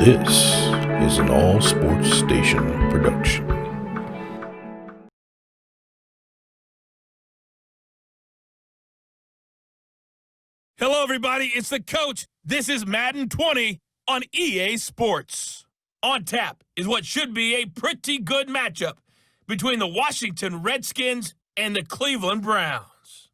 This is an All Sports Station production. Hello, everybody. It's the coach. This is Madden 20 on EA Sports. On tap is what should be a pretty good matchup between the Washington Redskins and the Cleveland Browns.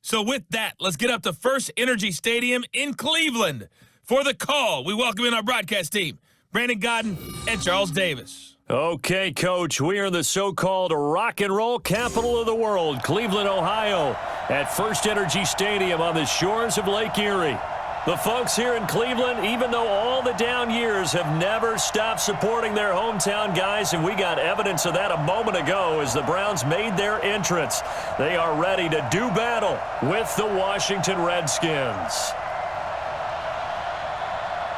So with that, let's get up to First Energy Stadium in Cleveland. For the call, we welcome in our broadcast team, Brandon Godden and Charles Davis. Okay, Coach, we are in the so-called rock and roll capital of the world, Cleveland, Ohio, at First Energy Stadium on the shores of Lake Erie. The folks here in Cleveland, even though all the down years, have never stopped supporting their hometown guys, and we got evidence of that a moment ago as the Browns made their entrance. They are ready to do battle with the Washington Redskins.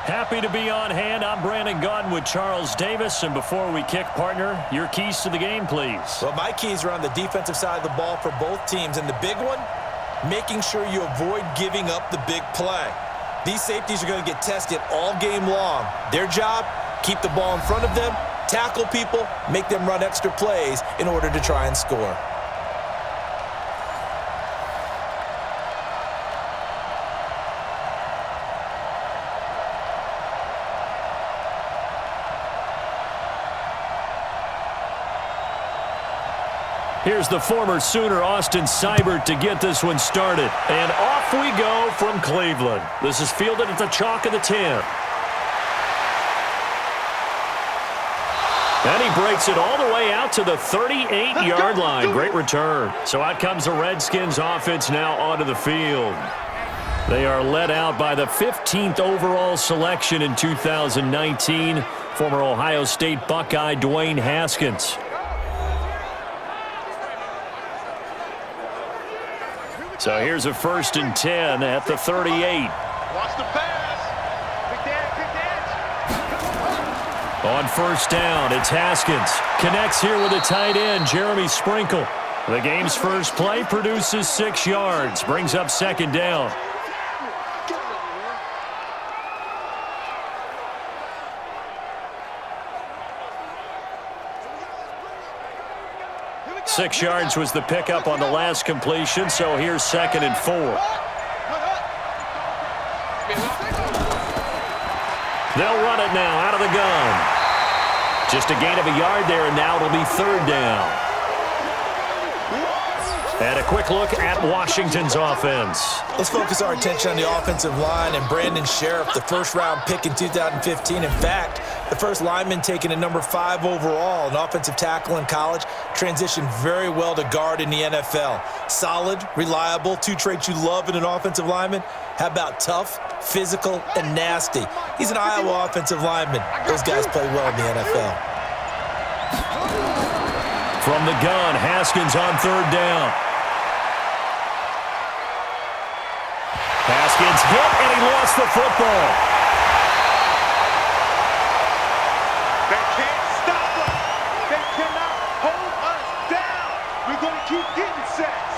Happy to be on hand. I'm Brandon Godden with Charles Davis. And before we kick, partner, your keys to the game, please. Well, my keys are on the defensive side of the ball for both teams. And the big one, making sure you avoid giving up the big play. These safeties are going to get tested all game long. Their job, keep the ball in front of them, tackle people, make them run extra plays in order to try and score. Here's the former Sooner, Austin Seibert, to get this one started. And off we go from Cleveland. This is fielded at the chalk of the 10. And he breaks it all the way out to the 38-yard line. Great return. So out comes the Redskins offense now onto the field. They are led out by the 15th overall selection in 2019, former Ohio State Buckeye Dewayne Haskins. So here's a 1st and 10 at the 38. Watch the pass. Big dad. On 1st down, it's Haskins. Connects here with a tight end, Jeremy Sprinkle. The game's first play produces 6 yards, brings up 2nd down. Six yards was the pickup on the last completion, so here's 2nd and 4. They'll run it now out of the gun. Just a gain of a yard there, and now it'll be 3rd down. And a quick look at Washington's offense. Let's focus our attention on the offensive line and Brandon Sheriff, the first-round pick in 2015. In fact, the first lineman taken at number 5 overall, an offensive tackle in college, transitioned very well to guard in the NFL. Solid, reliable, 2 traits you love in an offensive lineman. How about tough, physical, and nasty? He's an Iowa offensive lineman. Those guys play well in the NFL. From the gun, Haskins on 3rd down. Haskins hit, and he lost the football. They can't stop us. They cannot hold us down. We're going to keep getting sacks.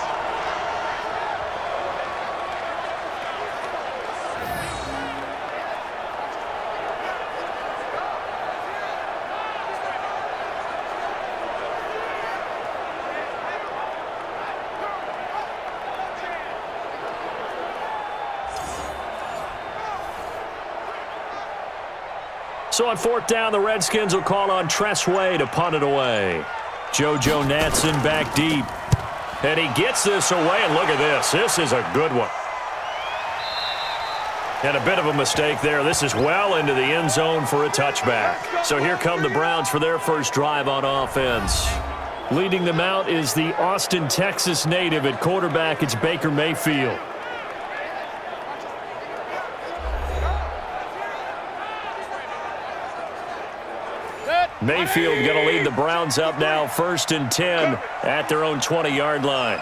So on 4th down, the Redskins will call on Tressway to punt it away. JoJo Natson back deep. And he gets this away, and look at this. This is a good one. And a bit of a mistake there. This is well into the end zone for a touchback. So here come the Browns for their first drive on offense. Leading them out is the Austin, Texas native at quarterback. It's Baker Mayfield. Mayfield going to lead the Browns up now, 1st and 10 at their own 20-yard line.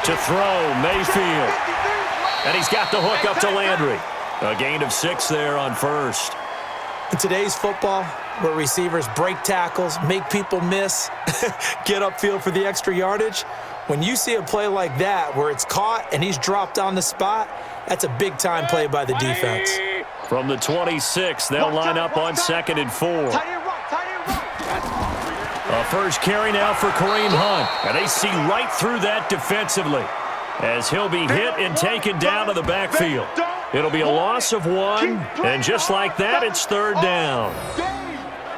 To throw, Mayfield. And he's got the hook up to Landry. A gain of 6 there on 1st. In today's football, where receivers break tackles, make people miss, get upfield for the extra yardage, when you see a play like that where it's caught and he's dropped on the spot, that's a big-time play by the defense. From the 26, they'll line up on 2nd and 4. Tight end right, tight end right. A first carry now for Kareem Hunt. And they see right through that defensively as he'll be hit and taken down to the backfield. It'll be a loss of 1, and just like that, it's 3rd down.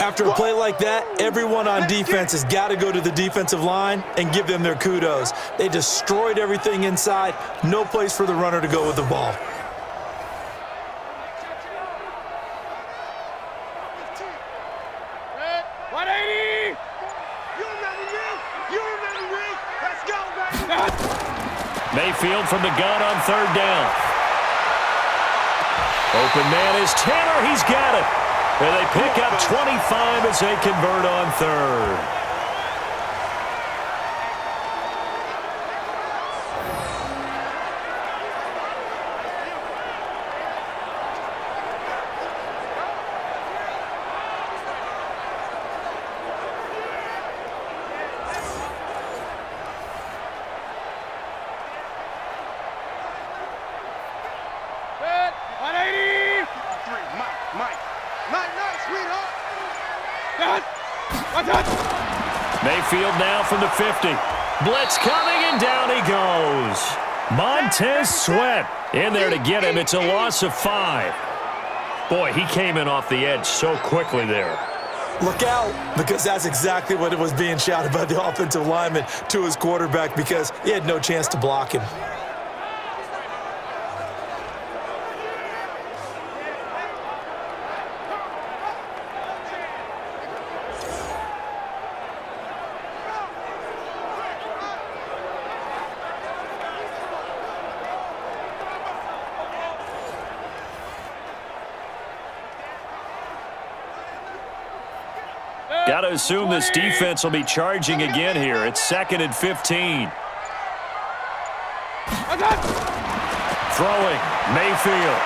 After a play like that, everyone on defense has got to go to the defensive line and give them their kudos. They destroyed everything inside. No place for the runner to go with the ball. Mayfield from the gun on 3rd down. Open man is Tanner. He's got it. And they pick up 25 as they convert on 3rd. Mayfield now from the 50. Blitz coming, and down he goes. Montez Sweat in there to get him. It's a loss of 5. Boy, he came in off the edge so quickly there. Look out, because that's exactly what it was being shouted by the offensive lineman to his quarterback, because he had no chance to block him. Got to assume this defense will be charging again here. It's 2nd and 15. Throwing, Mayfield.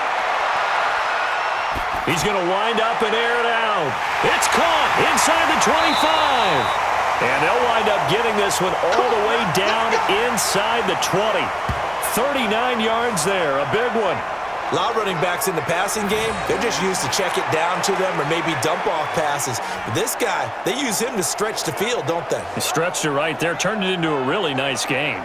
He's going to wind up and air it out. It's caught inside the 25. And they'll wind up getting this one all the way down inside the 20. 39 yards there, a big one. A lot of running backs in the passing game, they're just used to check it down to them or maybe dump off passes. But this guy, they use him to stretch the field, don't they? He stretched it right there, turned it into a really nice game.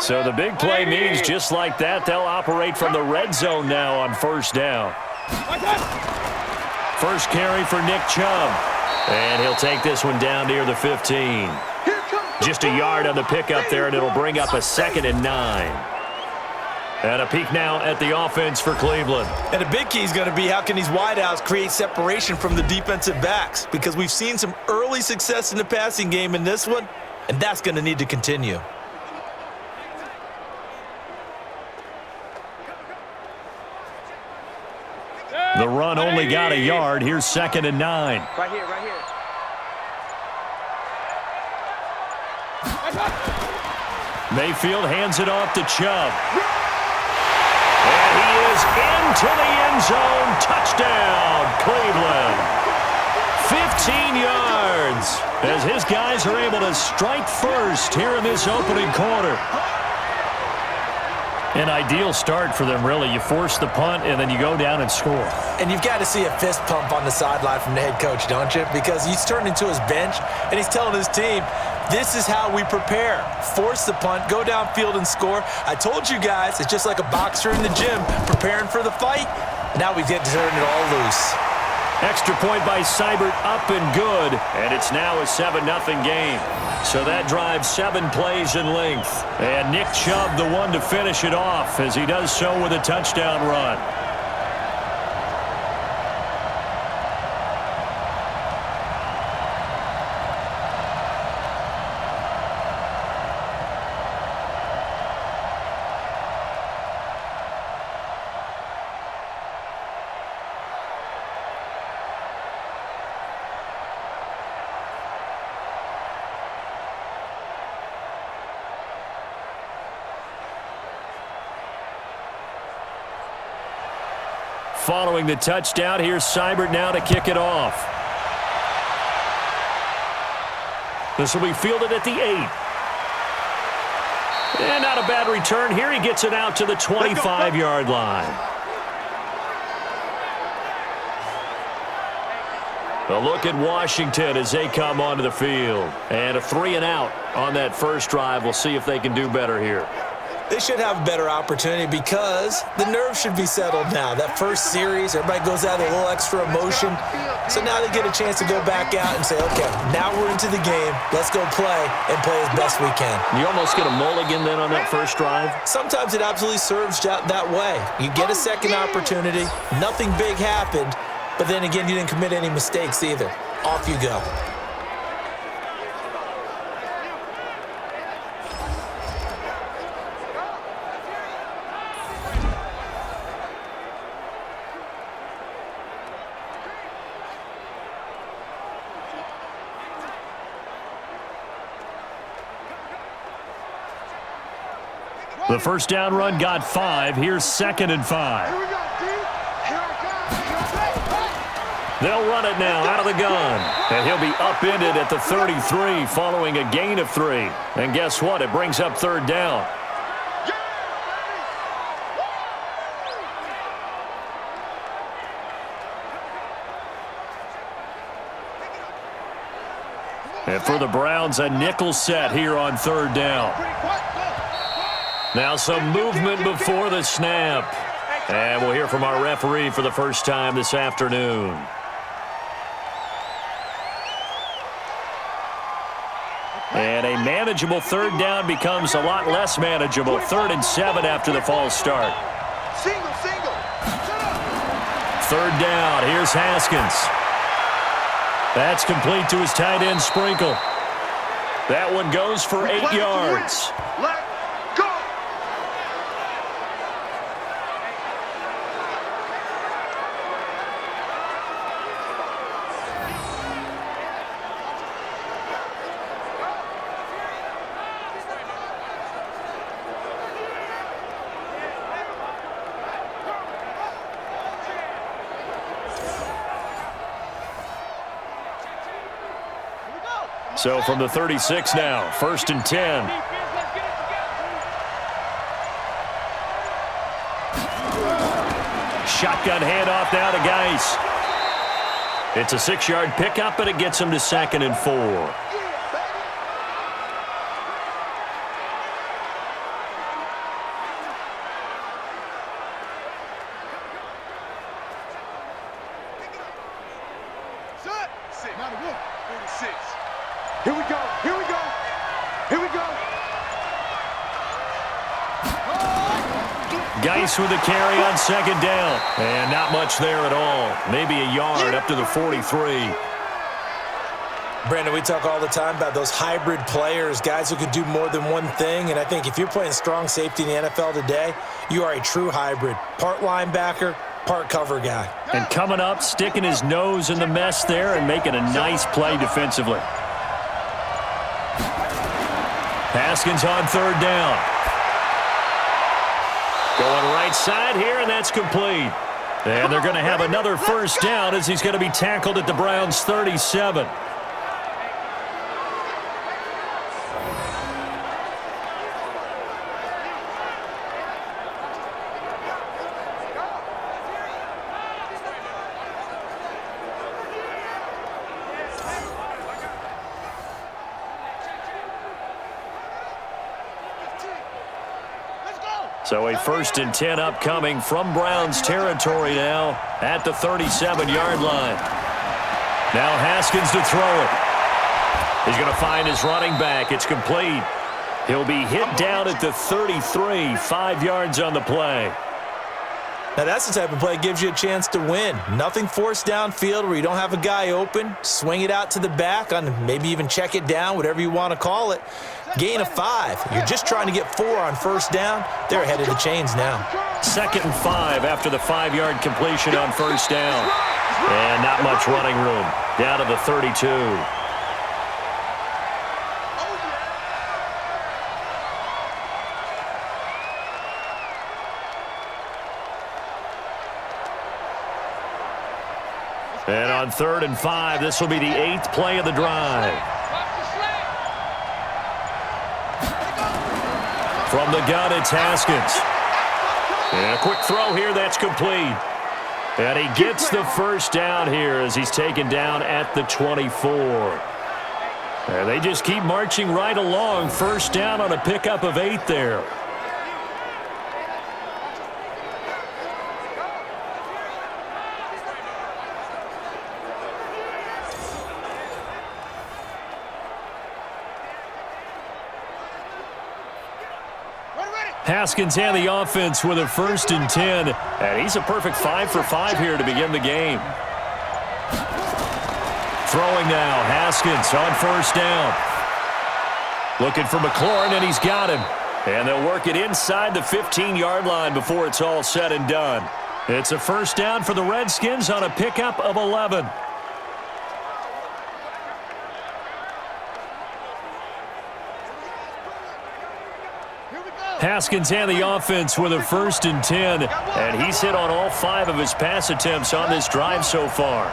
So the big play means just like that, they'll operate from the red zone now on 1st down. First carry for Nick Chubb. And he'll take this one down near the 15. Just a yard on the pickup there, and it'll bring up a 2nd and 9. And a peek now at the offense for Cleveland. And a big key is going to be how can these wideouts create separation from the defensive backs, because we've seen some early success in the passing game in this one, and that's going to need to continue. The run only got a yard. Here's 2nd and 9. Right here, right here. Mayfield hands it off to Chubb. And he is into the end zone. Touchdown, Cleveland. 15 yards as his guys are able to strike first here in this opening quarter. An ideal start for them, really. You force the punt, and then you go down and score. And you've got to see a fist pump on the sideline from the head coach, don't you? Because he's turned into his bench, and he's telling his team, this is how we prepare. Force the punt, go downfield and score. I told you guys, it's just like a boxer in the gym preparing for the fight. Now we get to turn it all loose. Extra point by Seibert, up and good, and it's now a 7-0 game. So that drives 7 plays in length. And Nick Chubb, the one to finish it off, as he does so with a touchdown run. Following the touchdown, here's Seibert now to kick it off. This will be fielded at the 8. And not a bad return here. He gets it out to the 25-yard line. A look at Washington as they come onto the field. And a 3-and-out on that first drive. We'll see if they can do better here. They should have a better opportunity because the nerves should be settled now. That first series, everybody goes out with a little extra emotion. So now they get a chance to go back out and say, okay, now we're into the game. Let's go play and play as best we can. You almost get a mulligan then on that first drive? Sometimes it absolutely serves that way. You get a second opportunity. Nothing big happened. But then again, you didn't commit any mistakes either. Off you go. The first down run got 5. Here's 2nd and 5. They'll run it now out of the gun. And he'll be upended at the 33 following a gain of 3. And guess what? It brings up 3rd down. And for the Browns, a nickel set here on 3rd down. Now some movement before the snap. And we'll hear from our referee for the first time this afternoon. And a manageable 3rd down becomes a lot less manageable. 3rd and 7 after the false start. Single. 3rd down. Here's Haskins. That's complete to his tight end Sprinkle. That one goes for 8 yards. Let go. So from the 36 now, 1st and 10. Shotgun handoff now to Geis. It's a 6-yard pickup, but it gets him to 2nd and 4. Here we go. Geis with a carry on 2nd down. And not much there at all. Maybe a yard up to the 43. Brandon, we talk all the time about those hybrid players, guys who could do more than one thing. And I think if you're playing strong safety in the NFL today, you are a true hybrid. Part linebacker, part cover guy. And coming up, sticking his nose in the mess there and making a nice play defensively. Haskins on 3rd down. Going right side here, and that's complete. And they're going to have another first down as he's going to be tackled at the Browns' 37. So a 1st and 10 upcoming from Browns territory now at the 37-yard line. Now Haskins to throw it. He's going to find his running back. It's complete. He'll be hit down at the 33, 5 yards on the play. Now that's the type of play that gives you a chance to win. Nothing forced downfield where you don't have a guy open. Swing it out to the back, on maybe even check it down, whatever you want to call it. Gain of 5. You're just trying to get 4 on 1st down. They're ahead of the chains now. 2nd and 5 after the 5-yard completion on 1st down. And not much running room. Down to the 32. And on 3rd and 5, this will be the 8th play of the drive. From the gun, it's Haskins. And a quick throw here, that's complete. And he gets the first down here as he's taken down at the 24. And they just keep marching right along. First down on a pickup of 8 there. Haskins and the offense with a 1st and 10. And he's a perfect 5 for 5 here to begin the game. Throwing now, Haskins on 1st down. Looking for McLaurin, and he's got him. And they'll work it inside the 15-yard line before it's all said and done. It's a 1st down for the Redskins on a pickup of 11. Haskins and the offense with a 1st and 10. And he's hit on all 5 of his pass attempts on this drive so far.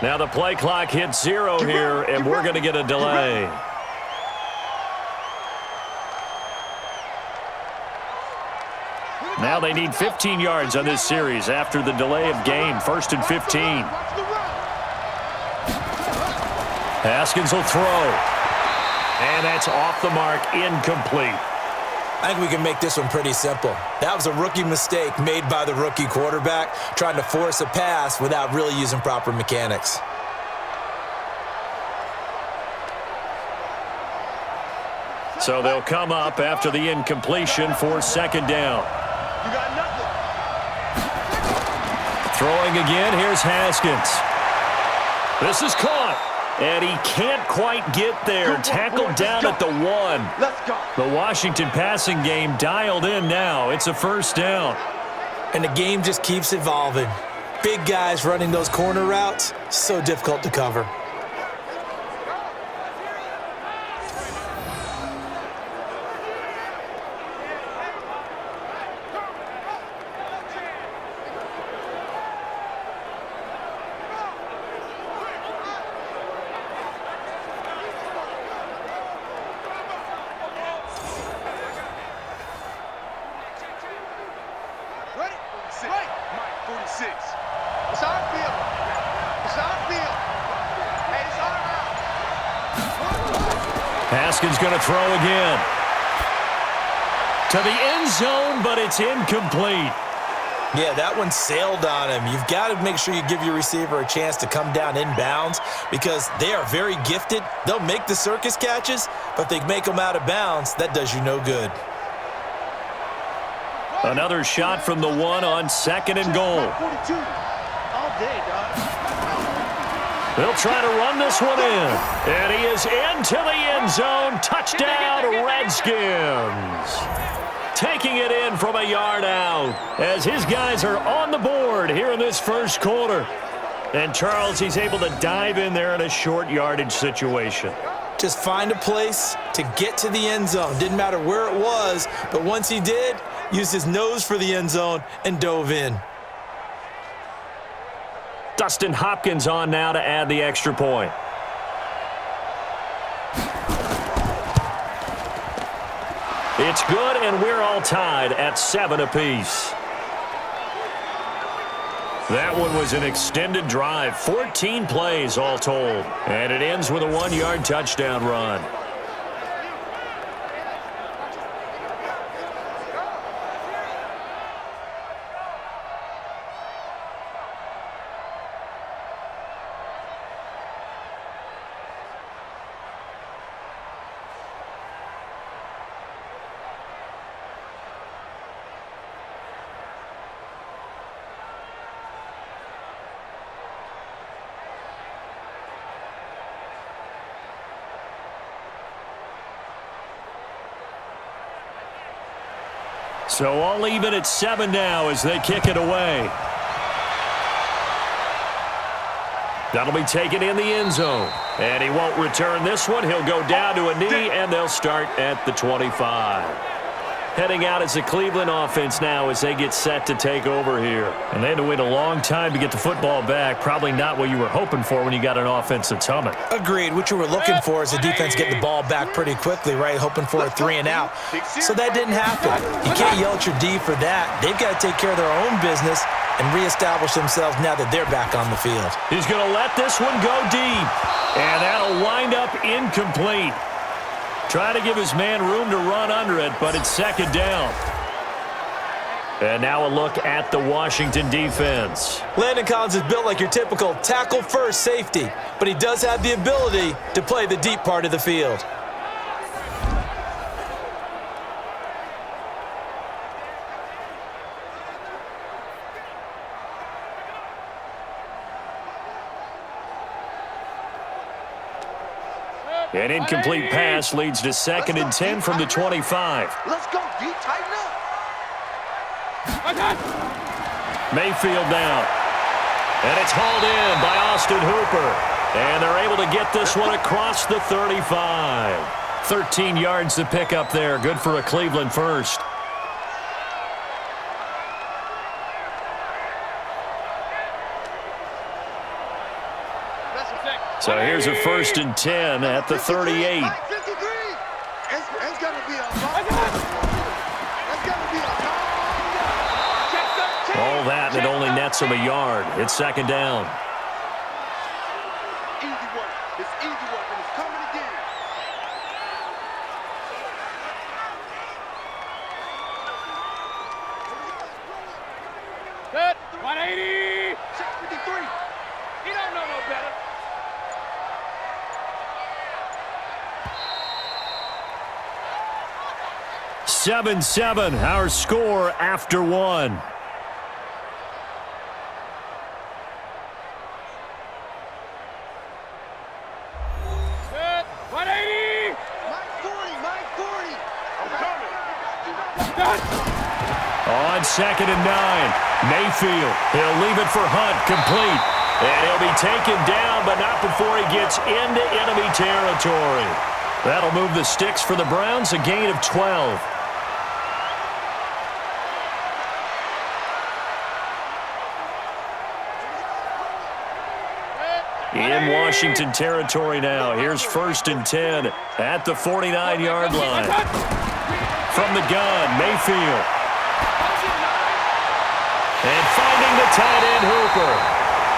Now the play clock hits 0 here, and we're going to get a delay. Now they need 15 yards on this series after the delay of game. 1st and 15. Haskins will throw. And that's off the mark, incomplete. I think we can make this one pretty simple. That was a rookie mistake made by the rookie quarterback, trying to force a pass without really using proper mechanics. So they'll come up after the incompletion for 2nd down. You got nothing. Throwing again, here's Haskins. This is caught. And he can't quite get there. Tackled down at the 1. Let's go. The Washington passing game dialed in now. It's a 1st down. And the game just keeps evolving. Big guys running those corner routes, so difficult to cover. Haskins going to throw again. To the end zone, but it's incomplete. Yeah, that one sailed on him. You've got to make sure you give your receiver a chance to come down inbounds because they are very gifted. They'll make the circus catches, but they make them out of bounds. That does you no good. Another shot from the 1 on 2nd and goal. 42. All day, dog. They'll try to run this one in. And he is into the end zone. Touchdown, Redskins. Taking it in from a yard out as his guys are on the board here in this 1st quarter. And Charles, he's able to dive in there in a short yardage situation. Just find a place to get to the end zone. Didn't matter where it was, but once he did, used his nose for the end zone and dove in. Dustin Hopkins on now to add the extra point. It's good, and we're all tied at 7 apiece. That one was an extended drive, 14 plays all told, and it ends with a 1-yard touchdown run. So all even at 7 now as they kick it away. That'll be taken in the end zone. And he won't return this one. He'll go down to a knee, and they'll start at the 25. heading out as the Cleveland offense now as they get set to take over here. And they had to wait a long time to get the football back. Probably not what you were hoping for when you got an offense that's humming. Agreed. What you were looking for is the defense getting the ball back pretty quickly, right? Hoping for a 3 and out. So that didn't happen. You can't yell at your D for that. They've got to take care of their own business and reestablish themselves now that they're back on the field. He's going to let this one go deep. And that'll wind up incomplete. Trying to give his man room to run under it, but it's second down. And now a look at the Washington defense. Landon Collins is built like your typical tackle-first safety, but he does have the ability to play the deep part of the field. An incomplete pass leads to 2nd and 10 from the 25. Let's go, D. Tighten up. Mayfield down. And it's hauled in by Austin Hooper. And they're able to get this one across the 35. 13 yards to pick up there. Good for a Cleveland first. So here's a 1st and 10 at the 38. It's gonna be a All that, and it only nets him a yard. It's second down. easy work. It's easy work, and it's coming again. Good. 180. 653. He don't know no better. Seven, our score after one. Good. 180. Mike 40. I'm coming. Good. On 2nd and 9, Mayfield. He'll leave it for Hunt, complete. And he'll be taken down, but not before he gets into enemy territory. That'll move the sticks for the Browns, a gain of 12. In Washington territory now. Here's 1st and 10 at the 49-yard line. From the gun, Mayfield. And finding the tight end, Hooper.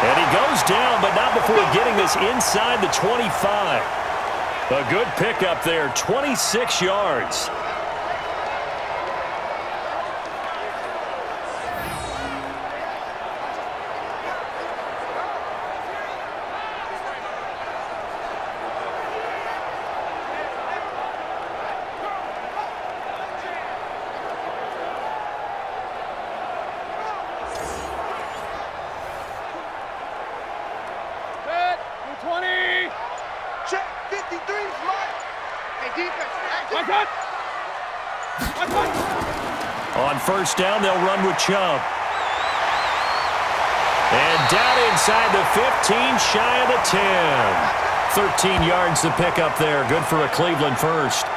And he goes down, but not before getting this inside the 25. A good pickup there, 26 yards. Good. 20. Check. 53's Mike. Hey, defense. One cut. One cut. On 1st down, they'll run with Chubb. And down inside the 15, shy of the 10. 13 yards to pick up there. Good for a Cleveland first.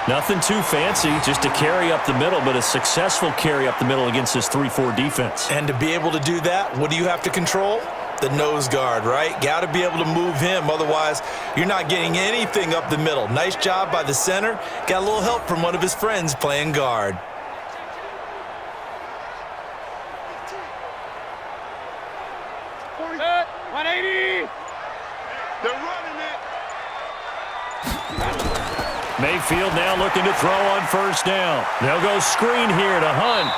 Nothing too fancy, just a carry up the middle, but a successful carry up the middle against this 3-4 defense. And to be able to do that, what do you have to control? The nose guard, right? Got to be able to move him. Otherwise, you're not getting anything up the middle. Nice job by the center. Got a little help from one of his friends playing guard. Good. 180. They're running it. Mayfield now looking to throw on 1st down. They'll go screen here to Hunt.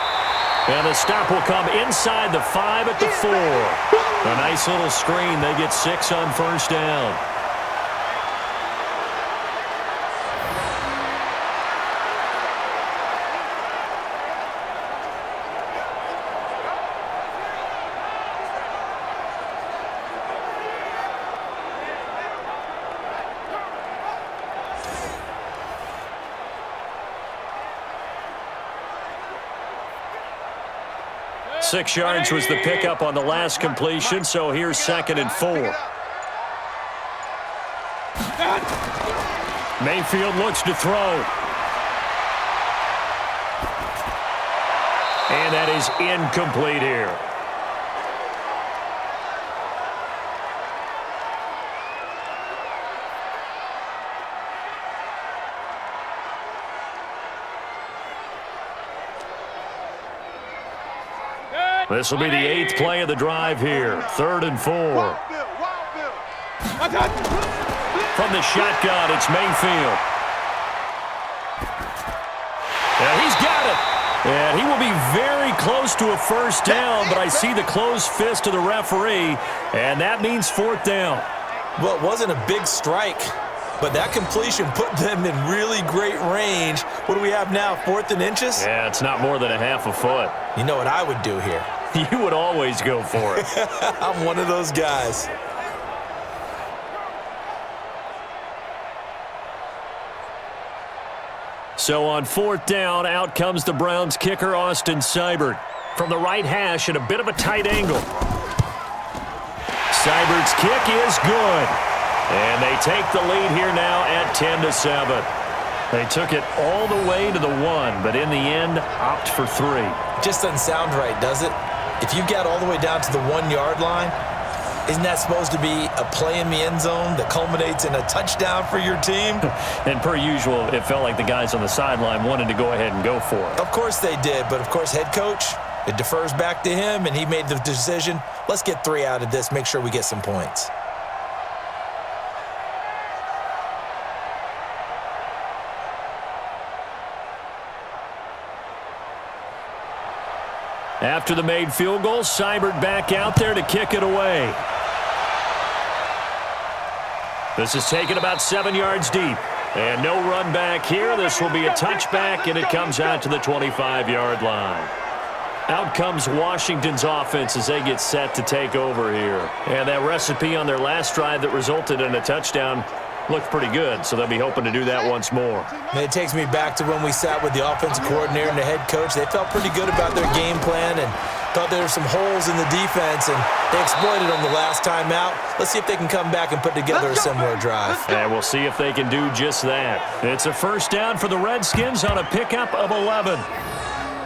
And the stop will come inside the 5 at the 4. A nice little screen. They get 6 on 1st down. Six yards was the pickup on the last completion, so here's 2nd and 4. Mayfield looks to throw. And that is incomplete here. This will be the 8th play of the drive here. 3rd and 4. From the shotgun, it's Mayfield. And he's got it. And he will be very close to a first down, but I see the closed fist of the referee, and that means 4th down. Well, it wasn't a big strike, but that completion put them in really great range. What do we have now, 4th and inches? Yeah, it's not more than a half a foot. You know what I would do here? You would always go for it. I'm one of those guys. So on 4th down, out comes the Browns kicker, Austin Seibert. From the right hash at a bit of a tight angle. Seibert's kick is good. And they take the lead here now at 10-7. They took it all the way to the 1, but in the end, opt for 3. Just doesn't sound right, does it? If you get all the way down to the 1-yard line, isn't that supposed to be a play in the end zone that culminates in a touchdown for your team? And per usual, it felt like the guys on the sideline wanted to go ahead and go for it. Of course they did, but of course head coach, it defers back to him, and he made the decision, let's get 3 out of this, make sure we get some points. After the made field goal, Seibert back out there to kick it away. This is taken about 7 yards deep. And no run back here. This will be a touchback, and it comes out to the 25-yard line. Out comes Washington's offense as they get set to take over here. And that recipe on their last drive that resulted in a touchdown looked pretty good, so they'll be hoping to do that once more. And it takes me back to when we sat with the offensive coordinator and the head coach. They felt pretty good about their game plan and thought there were some holes in the defense, and they exploited them the last time out. Let's see if they can come back and put together a similar drive. And we'll see if they can do just that. It's a first down for the Redskins on a pickup of 11.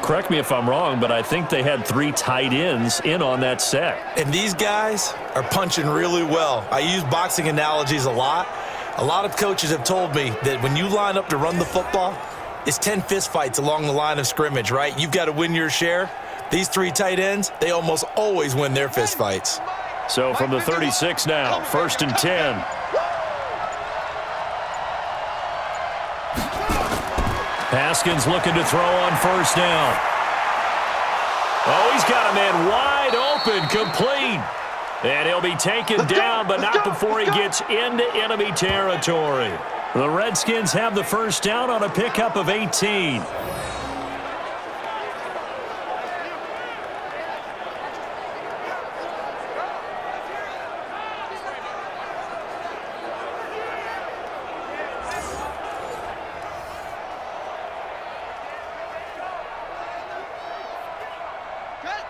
Correct me if I'm wrong, but I think they had 3 tight ends in on that set. And these guys are punching really well. I use boxing analogies a lot. A lot of coaches have told me that when you line up to run the football, it's 10 fistfights along the line of scrimmage, right? You've got to win your share. These 3 tight ends, they almost always win their fistfights. So from the 36 now, 1st and 10. Haskins looking to throw on first down. Oh, he's got a man wide open, complete. And he'll be taken down, but not before he gets into enemy territory. The Redskins have the first down on a pickup of 18.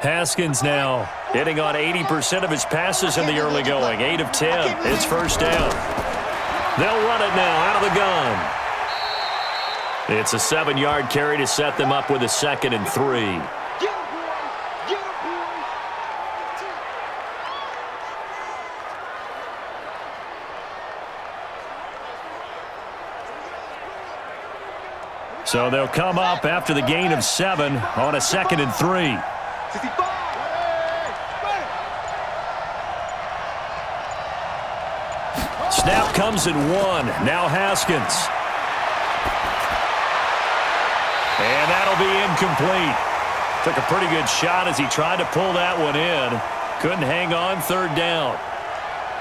Haskins now hitting on 80% of his passes in the early going. 8 of 10. It's first down. They'll run it now out of the gun. It's a 7-yard carry to set them up with a 2nd and 3. So they'll come up after the gain of 7 on a 2nd and 3. Snap comes at 1. Now Haskins. And that'll be incomplete. Took a pretty good shot as he tried to pull that one in. Couldn't hang on, 3rd down.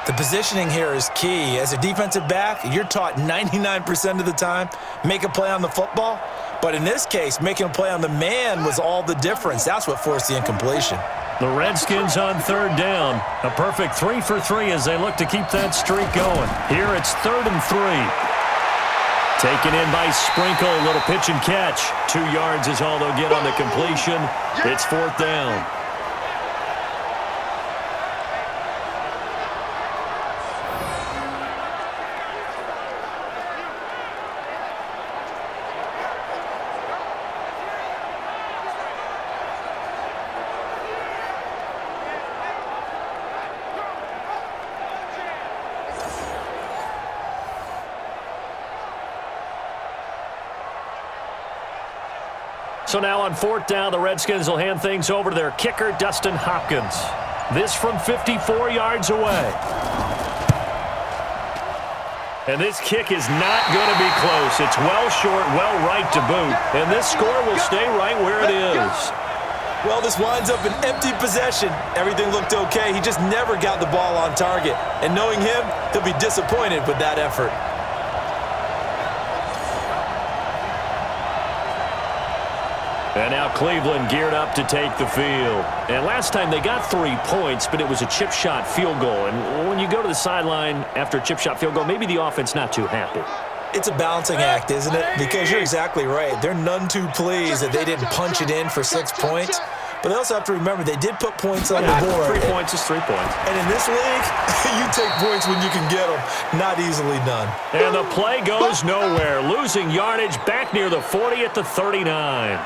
The positioning here is key. As a defensive back, you're taught 99% of the time, make a play on the football. But in this case, making a play on the man was all the difference. That's what forced the incompletion. The Redskins on 3rd down. A perfect 3 for 3 as they look to keep that streak going. Here it's 3rd and 3. Taken in by Sprinkle. A little pitch and catch. 2 yards is all they'll get on the completion. It's 4th down. So now on 4th down, the Redskins will hand things over to their kicker, Dustin Hopkins. This from 54 yards away. And this kick is not going to be close. It's well short, well right to boot. And this score will stay right where it is. Well, this winds up an empty possession. Everything looked okay. He just never got the ball on target. And knowing him, he'll be disappointed with that effort. And now Cleveland geared up to take the field. And last time they got 3 points, but it was a chip shot field goal. And when you go to the sideline after a chip shot field goal, maybe the offense not too happy. It's a balancing act, isn't it? Because you're exactly right. They're none too pleased that they didn't punch it in for 6 points. But they also have to remember they did put points on the board. 3 points is 3 points. And in this league, you take points when you can get them. Not easily done. And the play goes nowhere. Losing yardage back near the 40 at the 39.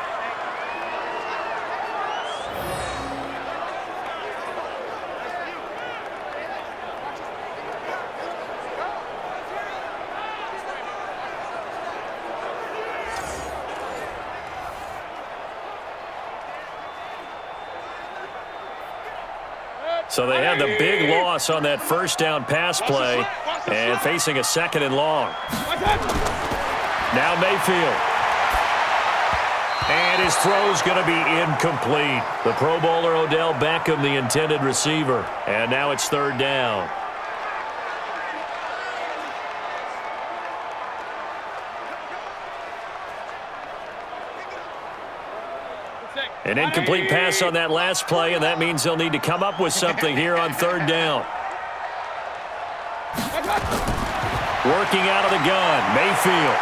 So they had the big loss on that first down pass play and facing a 2nd and long. Now Mayfield. And his throw's going to be incomplete. The Pro Bowler Odell Beckham, the intended receiver. And now it's 3rd down. An incomplete pass on that last play, and that means they'll need to come up with something here on 3rd down. Working out of the gun, Mayfield.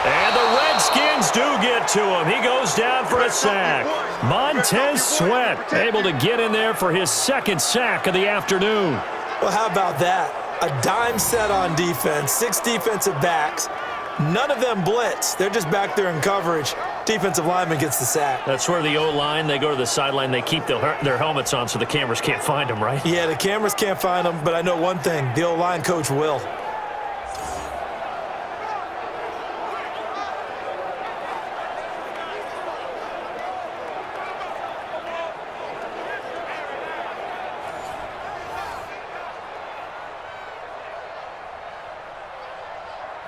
And the Redskins do get to him. He goes down for a sack. Montez Sweat able to get in there for his 2nd sack of the afternoon. Well, how about that? A dime set on defense, 6 defensive backs. None of them blitz. They're just back there in coverage. Defensive lineman gets the sack. That's where the O-line, they go to the sideline, they keep their helmets on so the cameras can't find them, right? Yeah, the cameras can't find them, but I know one thing. The O-line coach will.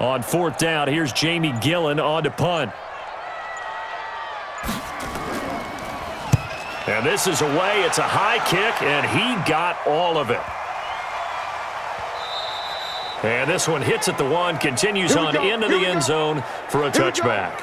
On 4th down, here's Jamie Gillen on to punt. And this is away. It's a high kick, and he got all of it. And this one hits at the 1, continues on into the end zone for a touchback.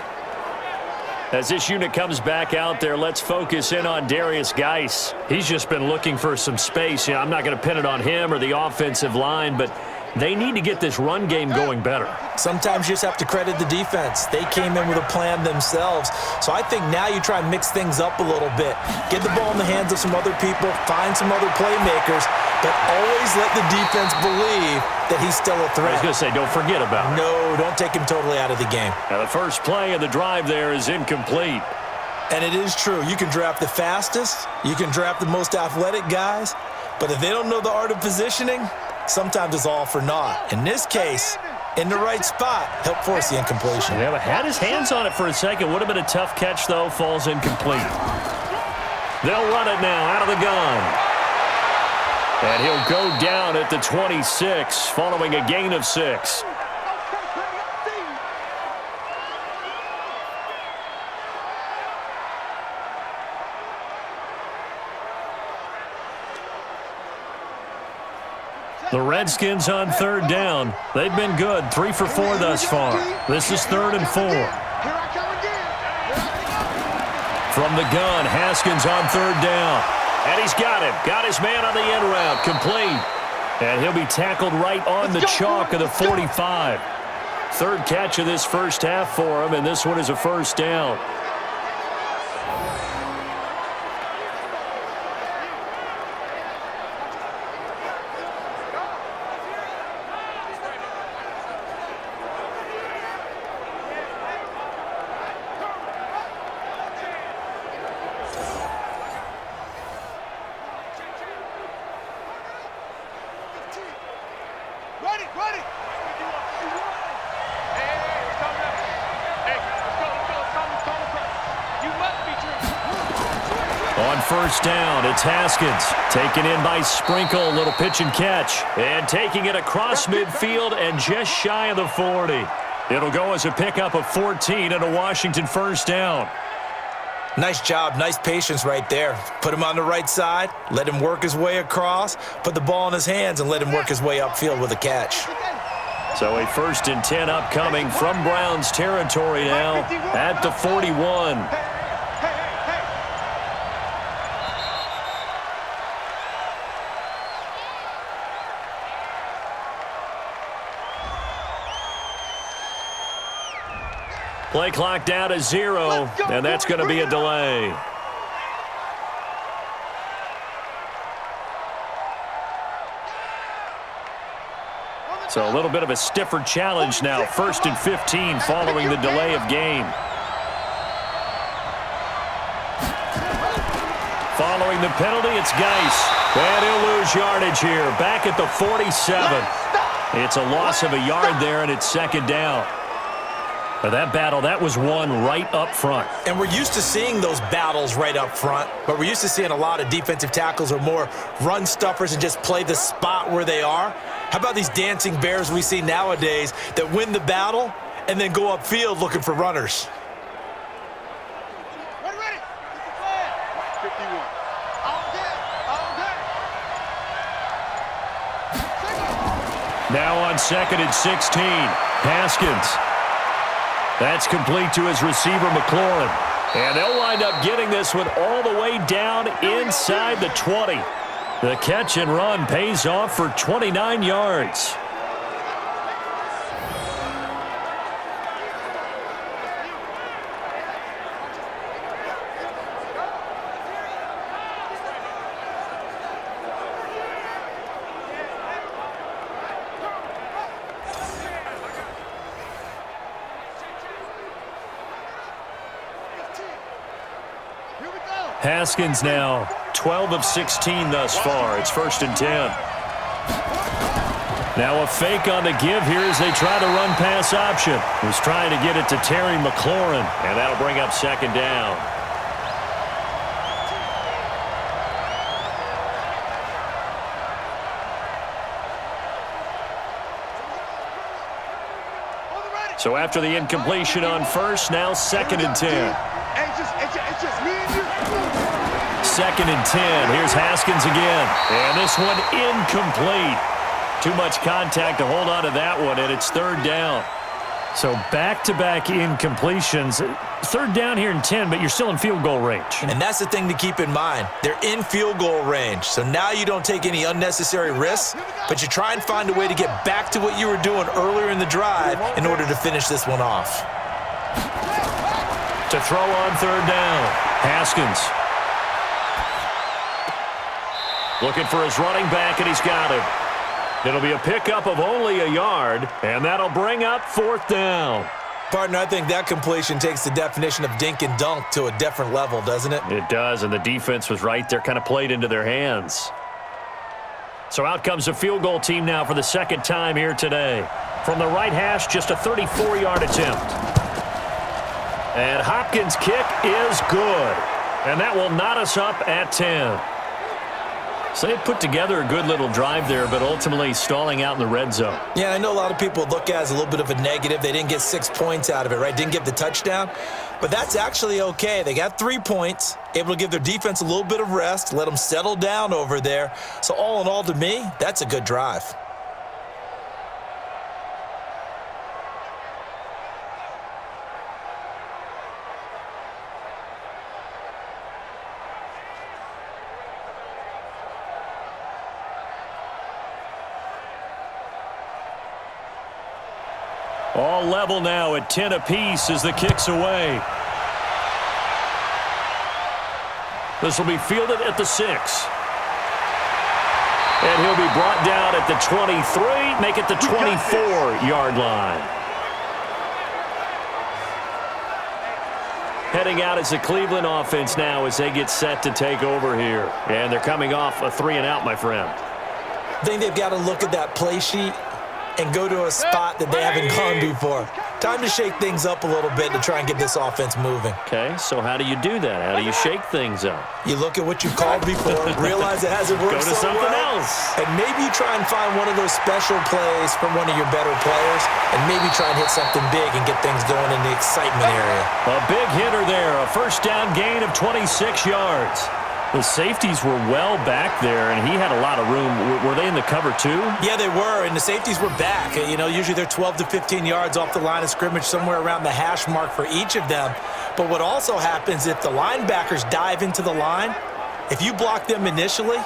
As this unit comes back out there, let's focus in on Darius Geis. He's just been looking for some space. You know, I'm not going to pin it on him or the offensive line, but they need to get this run game going better. Sometimes you just have to credit the defense. They came in with a plan themselves. So I think now you try and mix things up a little bit. Get the ball in the hands of some other people, find some other playmakers, but always let the defense believe that he's still a threat. I was going to say, don't forget about it. No, don't take him totally out of the game. Now, the first play of the drive there is incomplete. And it is true. You can draft the fastest. You can draft the most athletic guys. But if they don't know the art of positioning, sometimes it's all for naught. In this case, in the right spot, helped force the incompletion. Yeah, but had his hands on it for a second. Would have been a tough catch, though. Falls incomplete. They'll run it now out of the gun. And he'll go down at the 26, following a gain of 6. The Redskins on 3rd down. They've been good, 3 for 4 thus far. This is 3rd and 4. From the gun, Haskins on 3rd down. And he's got him. Got his man on the end route. Complete. And he'll be tackled right on the chalk of the 45. 3rd catch of this first half for him, and this one is a 1st down. On first down, it's Haskins. Taken in by Sprinkle, little pitch and catch. And taking it across midfield and just shy of the 40. It'll go as a pickup of 14 and a Washington first down. Nice job, nice patience right there. Put him on the right side, let him work his way across, put the ball in his hands, and let him work his way upfield with a catch. So a 1st and 10 upcoming from Browns territory now at the 41. Play clock down to 0, and that's going to be a delay. So a little bit of a stiffer challenge now. 1st and 15 following the delay of game. Following the penalty, it's Geis. And he'll lose yardage here. Back at the 47. It's a loss of a yard there, and it's 2nd down. But that battle, that was won right up front. And we're used to seeing those battles right up front, but we're used to seeing a lot of defensive tackles or more run stuffers and just play the spot where they are. How about these dancing bears we see nowadays that win the battle and then go upfield looking for runners? Ready. 51. Now on 2nd and 16, Haskins. That's complete to his receiver, McLaurin. And they'll wind up getting this one all the way down inside the 20. The catch and run pays off for 29 yards. Haskins now 12 of 16 thus far. It's 1st and 10. Now a fake on the give here as they try the run pass option. He's trying to get it to Terry McLaurin, and that'll bring up 2nd down. So after the incompletion on first, now 2nd and 10. It's just me and you. 2nd and 10. Here's Haskins again. And this one incomplete. Too much contact to hold on to that one, and it's 3rd down. So back-to-back incompletions. 3rd down here in 10, but you're still in field goal range. And that's the thing to keep in mind. They're in field goal range. So now you don't take any unnecessary risks, but you try and find a way to get back to what you were doing earlier in the drive in order to finish this one off. To throw on 3rd down, Haskins. Looking for his running back, and he's got him. It'll be a pickup of only a yard, and that'll bring up 4th down. Partner, I think that completion takes the definition of dink and dunk to a different level, doesn't it? It does, and the defense was right there, kind of played into their hands. So out comes the field goal team now for the 2nd time here today. From the right hash, just a 34-yard attempt. And Hopkins' kick is good. And that will knot us up at 10. So they put together a good little drive there, but ultimately stalling out in the red zone. Yeah, I know a lot of people look at it as a little bit of a negative. They didn't get 6 points out of it, right? Didn't get the touchdown. But that's actually okay. They got 3 points, able to give their defense a little bit of rest, let them settle down over there. So all in all, to me, that's a good drive. All level now at 10 apiece as the kick's away. This will be fielded at the 6. And he'll be brought down at the 23, make it the 24-yard line. Heading out is the Cleveland offense now as they get set to take over here. And they're coming off a 3-and-out, my friend. I think they've got to look at that play sheet and go to a spot that they haven't gone before. Time to shake things up a little bit to try and get this offense moving. Okay, so how do you do that? How do you shake things up? You look at what you've called before, realize it hasn't worked Go to so something well, else. and maybe you try and find one of those special plays from one of your better players, and maybe try and hit something big and get things going in the excitement area. A big hitter there, a first down gain of 26 yards. The safeties were well back there, and he had a lot of room. Were they in the cover too? Yeah, they were, and the safeties were back. You know, usually they're 12 to 15 yards off the line of scrimmage, somewhere around the hash mark for each of them. But what also happens if the linebackers dive into the line, if you block them initially,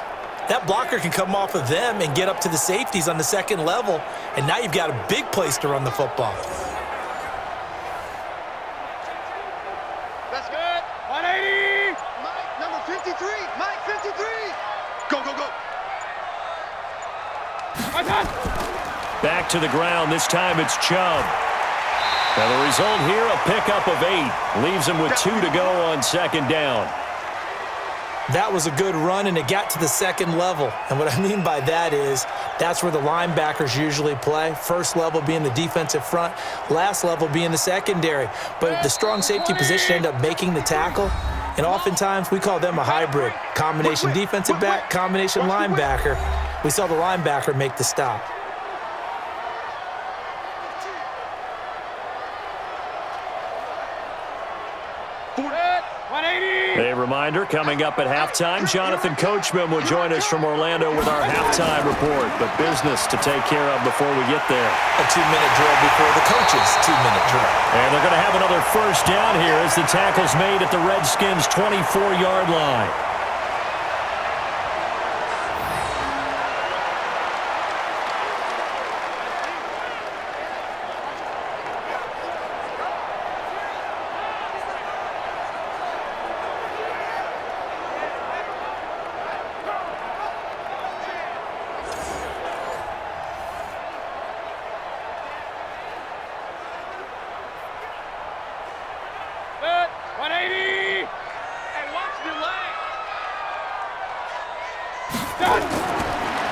that blocker can come off of them and get up to the safeties on the second level, and now you've got a big place to run the football. That's good. 180. Mike, number 53. Mike, 53. Go, go, go. Back to the ground. This time it's Chubb. Now the result here, a pickup of 8. Leaves him with 2 to go on second down. That was a good run, and it got to the second level. And what I mean by that is that's where the linebackers usually play. First level being the defensive front, last level being the secondary. But the strong safety position ended up making the tackle, and oftentimes we call them a hybrid. Combination defensive back, combination linebacker. We saw the linebacker make the stop. A reminder, coming up at halftime, Jonathan Coachman will join us from Orlando with our halftime report. But business to take care of before we get there. A 2-minute drill before the coach's 2-minute drill. And they're going to have another first down here as the tackle's made at the Redskins' 24-yard line.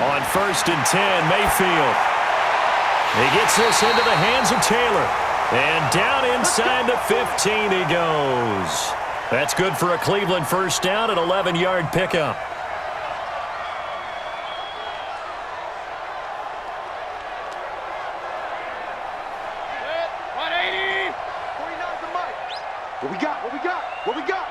On 1st and 10, Mayfield. He gets this into the hands of Taylor. And down inside the 15 he goes. That's good for a Cleveland first down, an 11-yard pickup. What we got? What we got? What we got?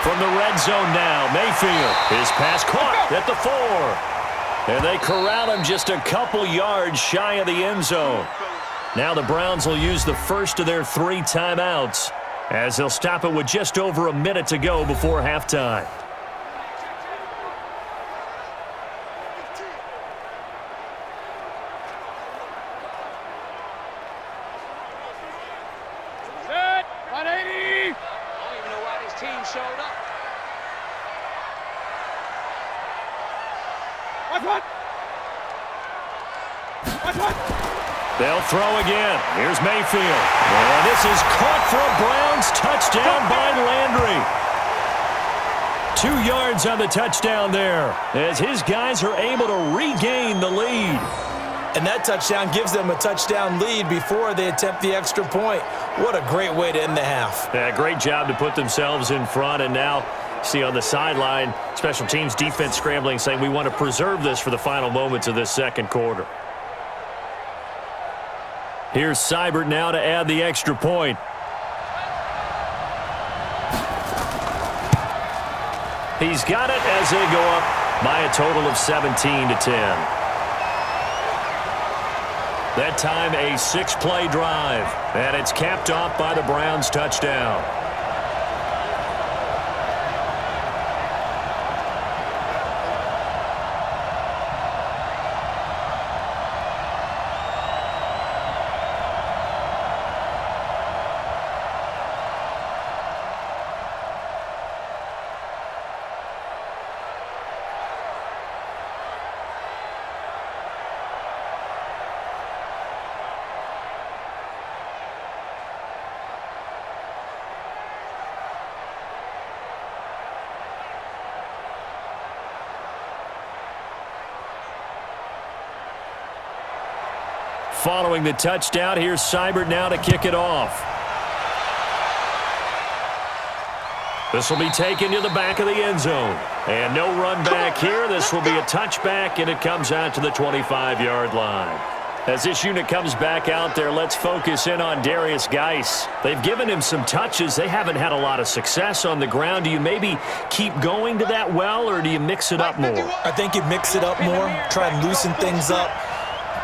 From the red zone now, Mayfield. His pass caught at the 4. And they corral him just a couple yards shy of the end zone. Now the Browns will use the first of their 3 timeouts as they'll stop it with just over a minute to go before halftime. They'll throw again. Here's Mayfield. And this is caught for a Browns touchdown by Landry. 2 yards on the touchdown there as his guys are able to regain the lead. And that touchdown gives them a touchdown lead before they attempt the extra point. What a great way to end the half. Yeah, great job to put themselves in front. And now, see on the sideline, special teams defense scrambling, saying we want to preserve this for the final moments of this second quarter. Here's Seibert now to add the extra point. He's got it as they go up by a total of 17 to 10. That time a 6-play drive, and it's capped off by the Browns touchdown. Following the touchdown, here's Seibert now to kick it off. This will be taken to the back of the end zone. And no run back here. This will be a touchback, and it comes out to the 25-yard line. As this unit comes back out there, let's focus in on Darius Geis. They've given him some touches. They haven't had a lot of success on the ground. Do you maybe keep going to that well, or do you mix it up more? I think you mix it up more, try and loosen things up.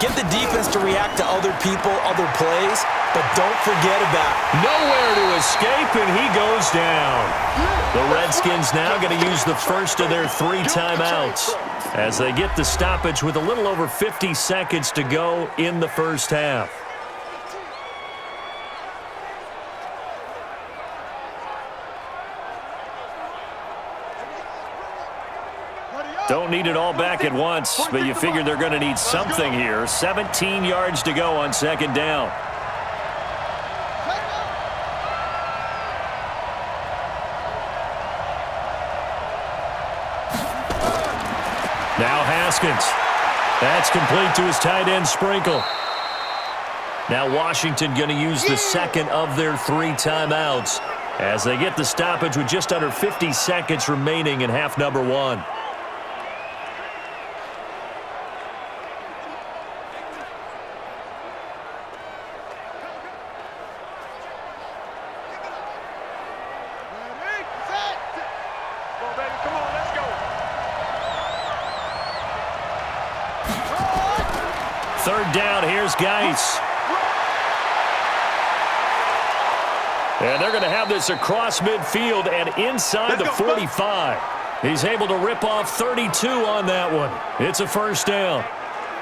Get the defense to react to other people, other plays, but don't forget about nowhere to escape, and he goes down. The Redskins now going to use the first of their 3 timeouts as they get the stoppage with a little over 50 seconds to go in the first half. Don't need it all back at once, but you figure they're going to need something here. 17 yards to go on second down. Now Haskins. That's complete to his tight end Sprinkle. Now Washington going to use the second of their 3 timeouts as they get the stoppage with just under 50 seconds remaining in half number 1. Third down, here's Geis. And they're going to have this across midfield and inside the 45. He's able to rip off 32 on that one. It's a first down.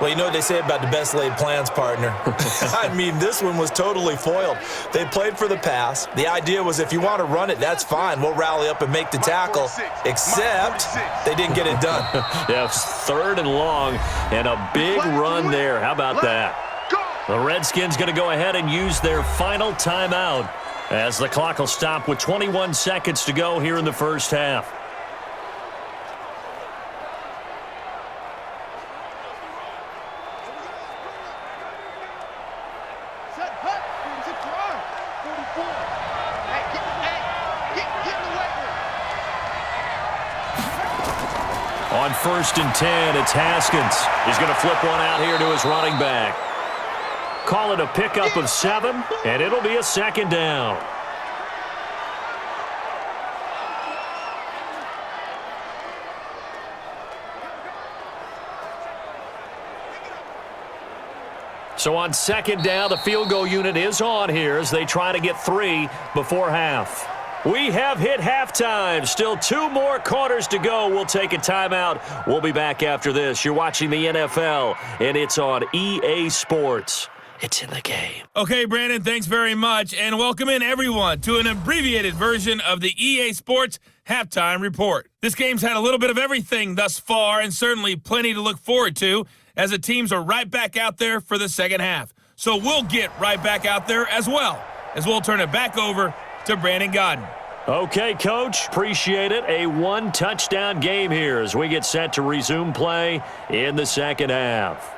Well, you know what they say about the best laid plans, partner. I mean, this one was totally foiled. They played for the pass. The idea was if you want to run it, that's fine. We'll rally up and make the tackle, except they didn't get it done. Yeah, it's 3rd and long and a big run there. How about that? The Redskins going to go ahead and use their final timeout as the clock will stop with 21 seconds to go here in the first half. On 1st and 10, it's Haskins. He's going to flip one out here to his running back. Call it a pickup of 7, and it'll be a second down. So on second down, the field goal unit is on here as they try to get 3 before half. We have hit halftime. Still 2 more quarters to go. We'll take a timeout. We'll be back after this. You're watching the NFL, and it's on EA Sports. It's in the game. Okay, Brandon, thanks very much, and welcome in everyone to an abbreviated version of the EA Sports Halftime Report. This game's had a little bit of everything thus far, and certainly plenty to look forward to, as the teams are right back out there for the second half. So we'll get right back out there as well, as we'll turn it back over to Brandon Godden. Okay, Coach, appreciate it. A 1-touchdown game here as we get set to resume play in the second half.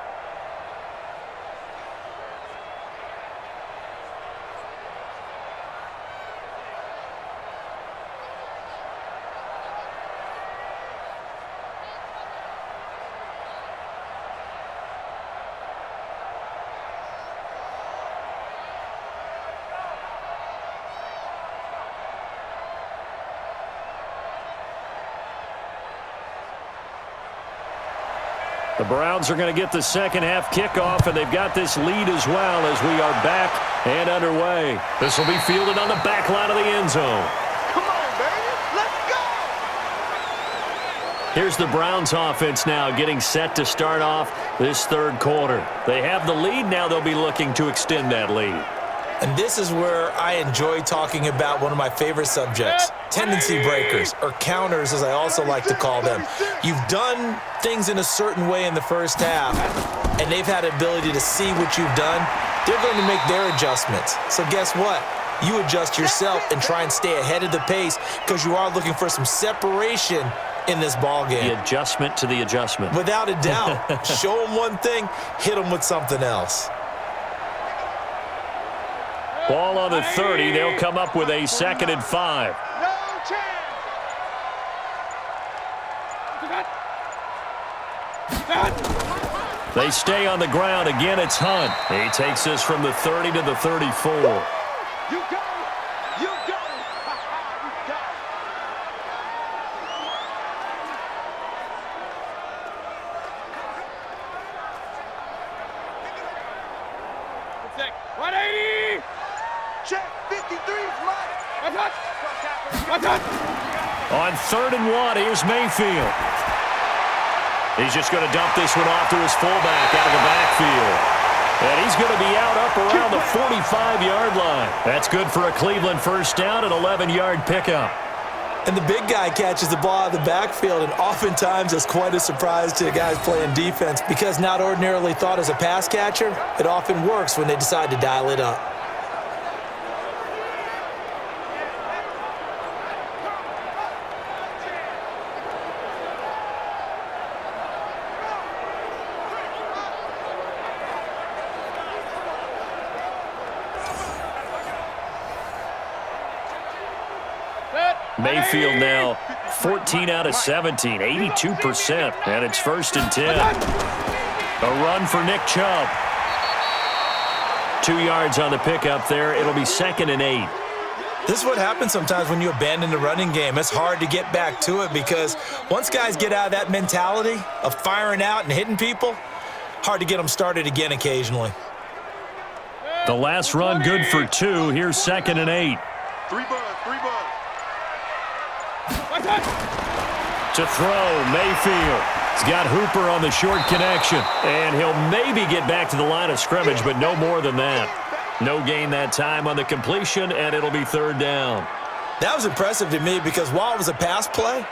The Browns are going to get the second half kickoff, and they've got this lead as well as we are back and underway. This will be fielded on the back line of the end zone. Come on, baby. Let's go. Here's the Browns offense now getting set to start off this third quarter. They have the lead. Now they'll be looking to extend that lead. And this is where I enjoy talking about one of my favorite subjects, tendency breakers, or counters as I also like to call them. You've done things in a certain way in the first half, and they've had the ability to see what you've done. They're going to make their adjustments. So guess what? You adjust yourself and try and stay ahead of the pace because you are looking for some separation in this ball game. The adjustment to the adjustment. Without a doubt. Show them one thing, hit them with something else. Ball on the 30. They'll come up with a 2nd and 5. No chance. They stay on the ground. Again, it's Hunt. He takes this from the 30 to the 34. You got it. You got it. You got it. Check. 180. Check. 53's Mike. One touch. One touch. On 3rd and 1, here's Mayfield. He's just going to dump this one off to his fullback out of the backfield. And he's going to be out up around the 45-yard line. That's good for a Cleveland first down, an 11-yard pickup. And the big guy catches the ball out of the backfield, and oftentimes it's quite a surprise to the guys playing defense because not ordinarily thought as a pass catcher, it often works when they decide to dial it up. Mayfield now 14 out of 17, 82%, and it's 1st and 10. A run for Nick Chubb. 2 yards on the pickup there. It'll be 2nd and 8. This is what happens sometimes when you abandon the running game. It's hard to get back to it because once guys get out of that mentality of firing out and hitting people, hard to get them started again occasionally. The last run good for 2. Here's 2nd and 8. 3 bucks. 3 bucks. To throw, Mayfield. He's got Hooper on the short connection. And he'll maybe get back to the line of scrimmage, but no more than that. No gain that time on the completion, and it'll be 3rd down. That was impressive to me because while it was a pass play,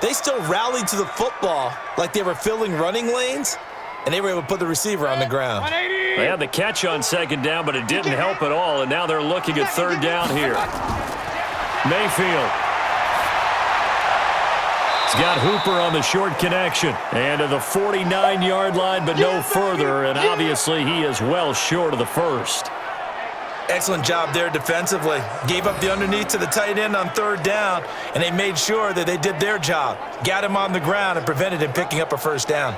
they still rallied to the football like they were filling running lanes, and they were able to put the receiver on the ground. They had the catch on 2nd down, but it didn't help at all, and now they're looking at 3rd down here. Mayfield. He's got Hooper on the short connection. And to the 49-yard line, but no further, and obviously he is well short of the 1st. Excellent job there defensively. Gave up the underneath to the tight end on 3rd down, and they made sure that they did their job. Got him on the ground and prevented him picking up a 1st down.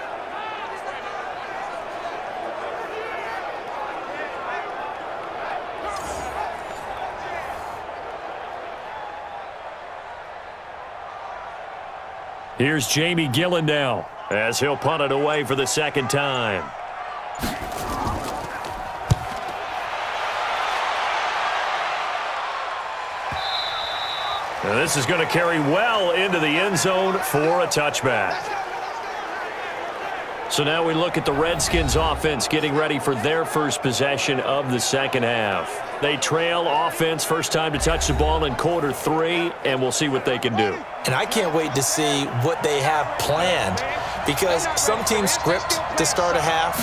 Here's Jamie Gillen now as he'll punt it away for the 2nd time. Now this is going to carry well into the end zone for a touchback. So now we look at the Redskins offense getting ready for their first possession of the 2nd half. They trail offense, first time to touch the ball in quarter 3, and we'll see what they can do. And I can't wait to see what they have planned because some teams script to start a half.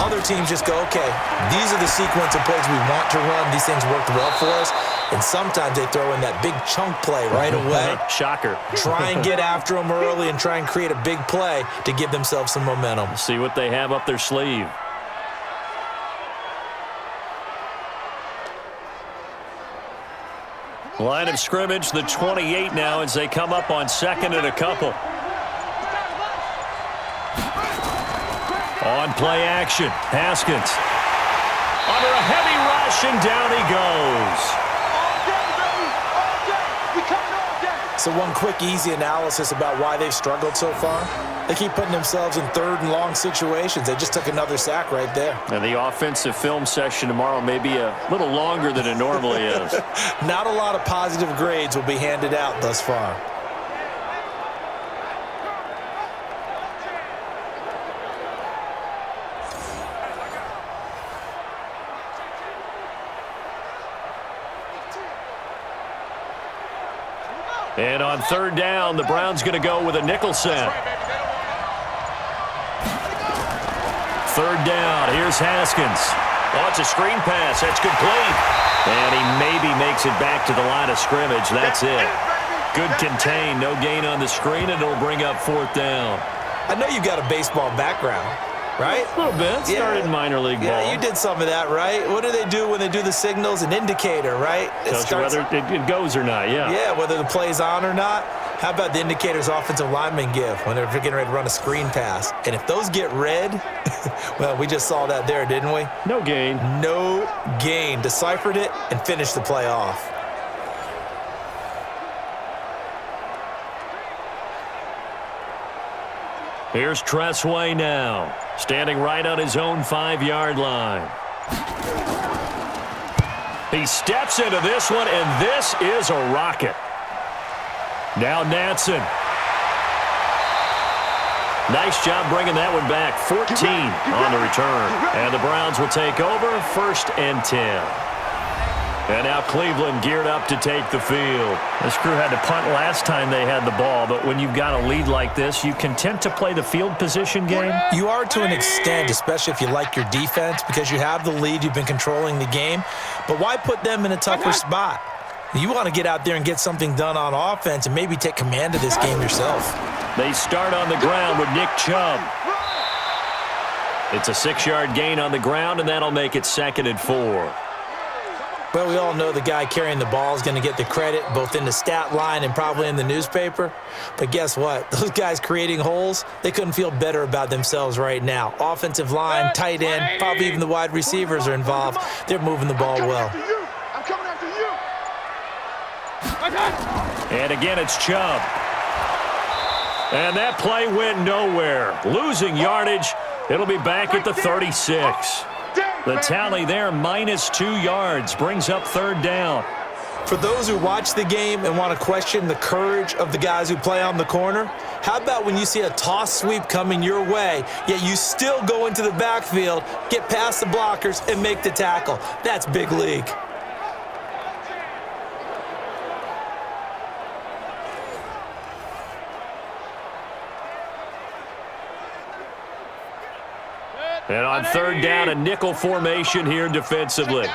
Other teams just go, okay, these are the sequence of plays we want to run. These things worked well for us. And sometimes they throw in that big chunk play right away. Shocker. Try and get after them early and try and create a big play to give themselves some momentum. See what they have up their sleeve. Line of scrimmage, the 28 now as they come up on 2nd and a couple. On play action, Haskins. Under a heavy rush, and down he goes. So one quick, easy analysis about why they've struggled so far. They keep putting themselves in 3rd and long situations. They just took another sack right there. And the offensive film session tomorrow may be a little longer than it normally is. Not a lot of positive grades will be handed out thus far. And on 3rd down, the Browns going to go with a nickel set. 3rd down, here's Haskins. Oh, it's a screen pass. That's complete. And he maybe makes it back to the line of scrimmage. That's it. Good contain, no gain on the screen, and it'll bring up 4th down. I know you've got a baseball background, right? A little bit. Started minor league ball. Yeah, you did some of that, right? What do they do when they do the signals? An indicator, right? Tells you whether it goes or not, yeah. Yeah, whether the play's on or not. How about the indicators offensive linemen give when they're getting ready to run a screen pass? And if those get red, well, we just saw that there, didn't we? No gain. No gain. Deciphered it and finished the play off. Here's Tressway now, standing right on his own 5-yard line. He steps into this one, and this is a rocket. Now Natson. Nice job bringing that one back. 14 on the return. And the Browns will take over, 1st and 10. And now Cleveland geared up to take the field. This crew had to punt last time they had the ball, but when you've got a lead like this, you content to play the field position game? You are to an extent, especially if you like your defense, because you have the lead, you've been controlling the game. But why put them in a tougher spot? You want to get out there and get something done on offense and maybe take command of this game yourself. They start on the ground with Nick Chubb. It's a 6-yard gain on the ground, and that'll make it 2nd and 4. Well, we all know the guy carrying the ball is going to get the credit, both in the stat line and probably in the newspaper. But guess what? Those guys creating holes, they couldn't feel better about themselves right now. Offensive line, tight end, probably even the wide receivers are involved. They're moving the ball well. I'm coming after you. And again, it's Chubb. And that play went nowhere. Losing yardage. It'll be back at the 36. The tally there, -2 yards, brings up 3rd down. For those who watch the game and want to question the courage of the guys who play on the corner, how about when you see a toss sweep coming your way, yet you still go into the backfield, get past the blockers, and make the tackle? That's big league. And on 3rd down, a nickel formation here defensively.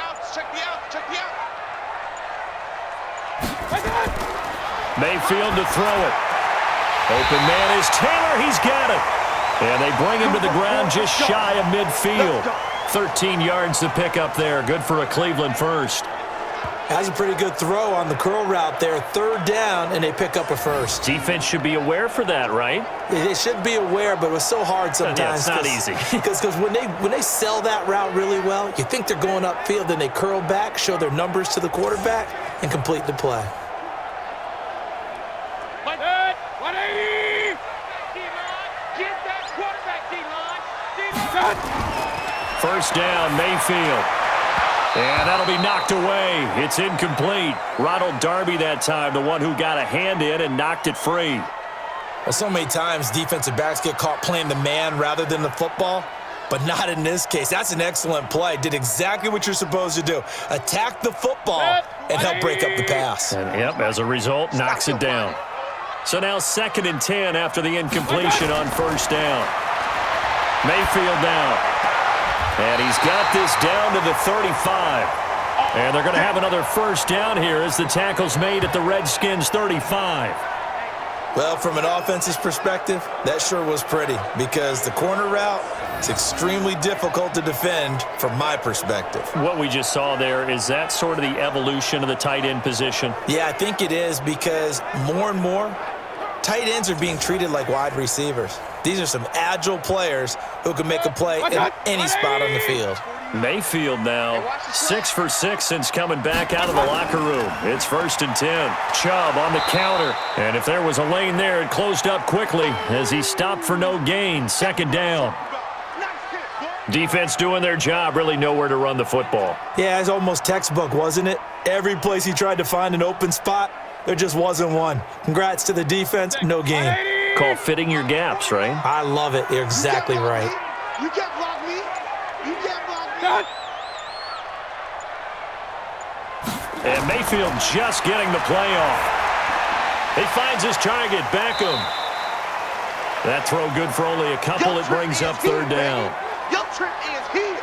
Mayfield to throw it. Open man is Taylor. He's got it. And they bring him to the ground just shy of midfield. 13 yards to pick up there. Good for a Cleveland first. Has a pretty good throw on the curl route there. 3rd down, and they pick up a first. Defense should be aware for that, right? They should be aware, but it was so hard sometimes. Yeah, it's not easy. Because when they sell that route really well, you think they're going upfield, then they curl back, show their numbers to the quarterback, and complete the play. 180! Get that quarterback, D-line. 1st down, Mayfield. And that'll be knocked away. It's incomplete. Ronald Darby that time, the one who got a hand in and knocked it free. Well, so many times defensive backs get caught playing the man rather than the football, but not in this case. That's an excellent play. Did exactly what you're supposed to do. Attack the football and help break up the pass. And, yep, as a result, knocks it down. So now 2nd and 10 after the incompletion on 1st down. Mayfield now. And he's got this down to the 35. And they're going to have another 1st down here as the tackle's made at the Redskins' 35. Well, from an offense's perspective, that sure was pretty because the corner route is extremely difficult to defend from my perspective. What we just saw there, is that sort of the evolution of the tight end position? Yeah, I think it is because more and more, tight ends are being treated like wide receivers. These are some agile players who can make a play in any spot on the field. Mayfield now 6 for 6 since coming back out of the locker room. It's 1st and 10. Chubb on the counter. And if there was a lane there, it closed up quickly as he stopped for no gain. 2nd down. Defense doing their job, really nowhere to run the football. Yeah, it's almost textbook, wasn't it? Every place he tried to find an open spot, there just wasn't one. Congrats to the defense, no gain. Called fitting your gaps, right? I love it. You're exactly right. You can't block me. You can't block me. And Mayfield just getting the play off. He finds his target, Beckham. That throw good for only a couple. It brings up 3rd down. Your trip is here.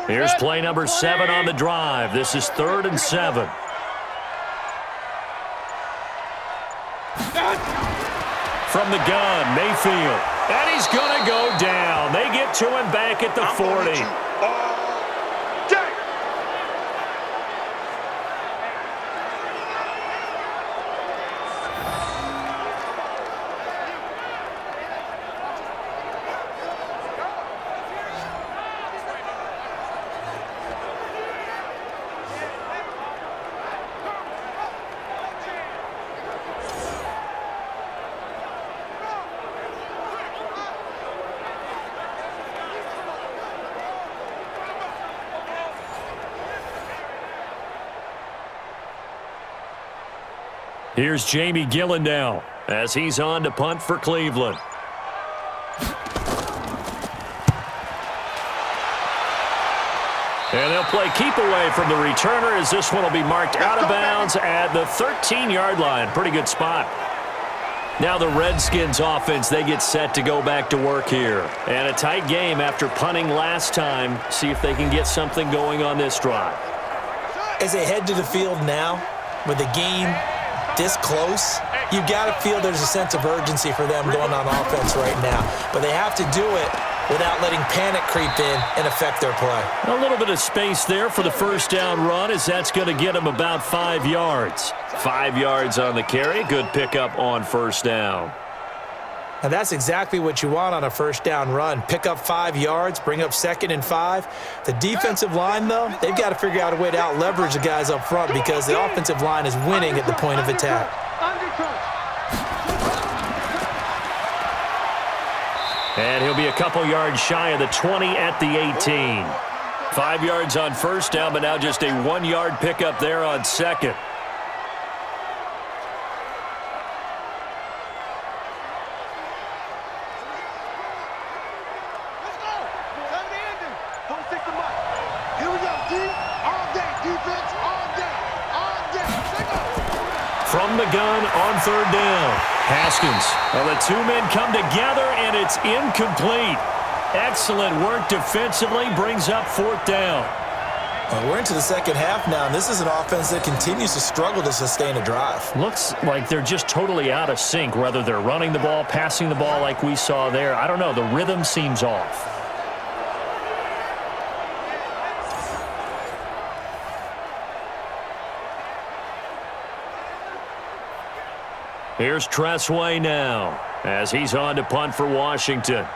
Here's play number 7 on the drive. This is 3rd and 7. From the gun, Mayfield. And he's going to go down. They get to him back at the 40. Here's Jamie Gillen now as he's on to punt for Cleveland. And they'll play keep away from the returner as this one will be marked out of bounds at the 13-yard line. Pretty good spot. Now the Redskins offense, they get set to go back to work here. And a tight game after punting last time. See if they can get something going on this drive. As they head to the field now with the game this close, you've got to feel there's a sense of urgency for them going on offense right now. But they have to do it without letting panic creep in and affect their play. A little bit of space there for the first down run as that's going to get them about 5 yards. 5 yards on the carry. Good pickup on first down. And that's exactly what you want on a first down run. Pick up 5 yards, bring up 2nd and 5. The defensive line, though, they've got to figure out a way to out-leverage the guys up front because the offensive line is winning at the point of attack. And he'll be a couple yards shy of the 20 at the 18. 5 yards on first down, but now just a 1-yard pickup there on second. From the gun on 3rd down. Haskins. Well, the two men come together, and it's incomplete. Excellent work defensively. Brings up 4th down. Well, we're into the second half now, and this is an offense that continues to struggle to sustain a drive. Looks like they're just totally out of sync, whether they're running the ball, passing the ball like we saw there. I don't know. The rhythm seems off. Here's Tressway now as he's on to punt for Washington.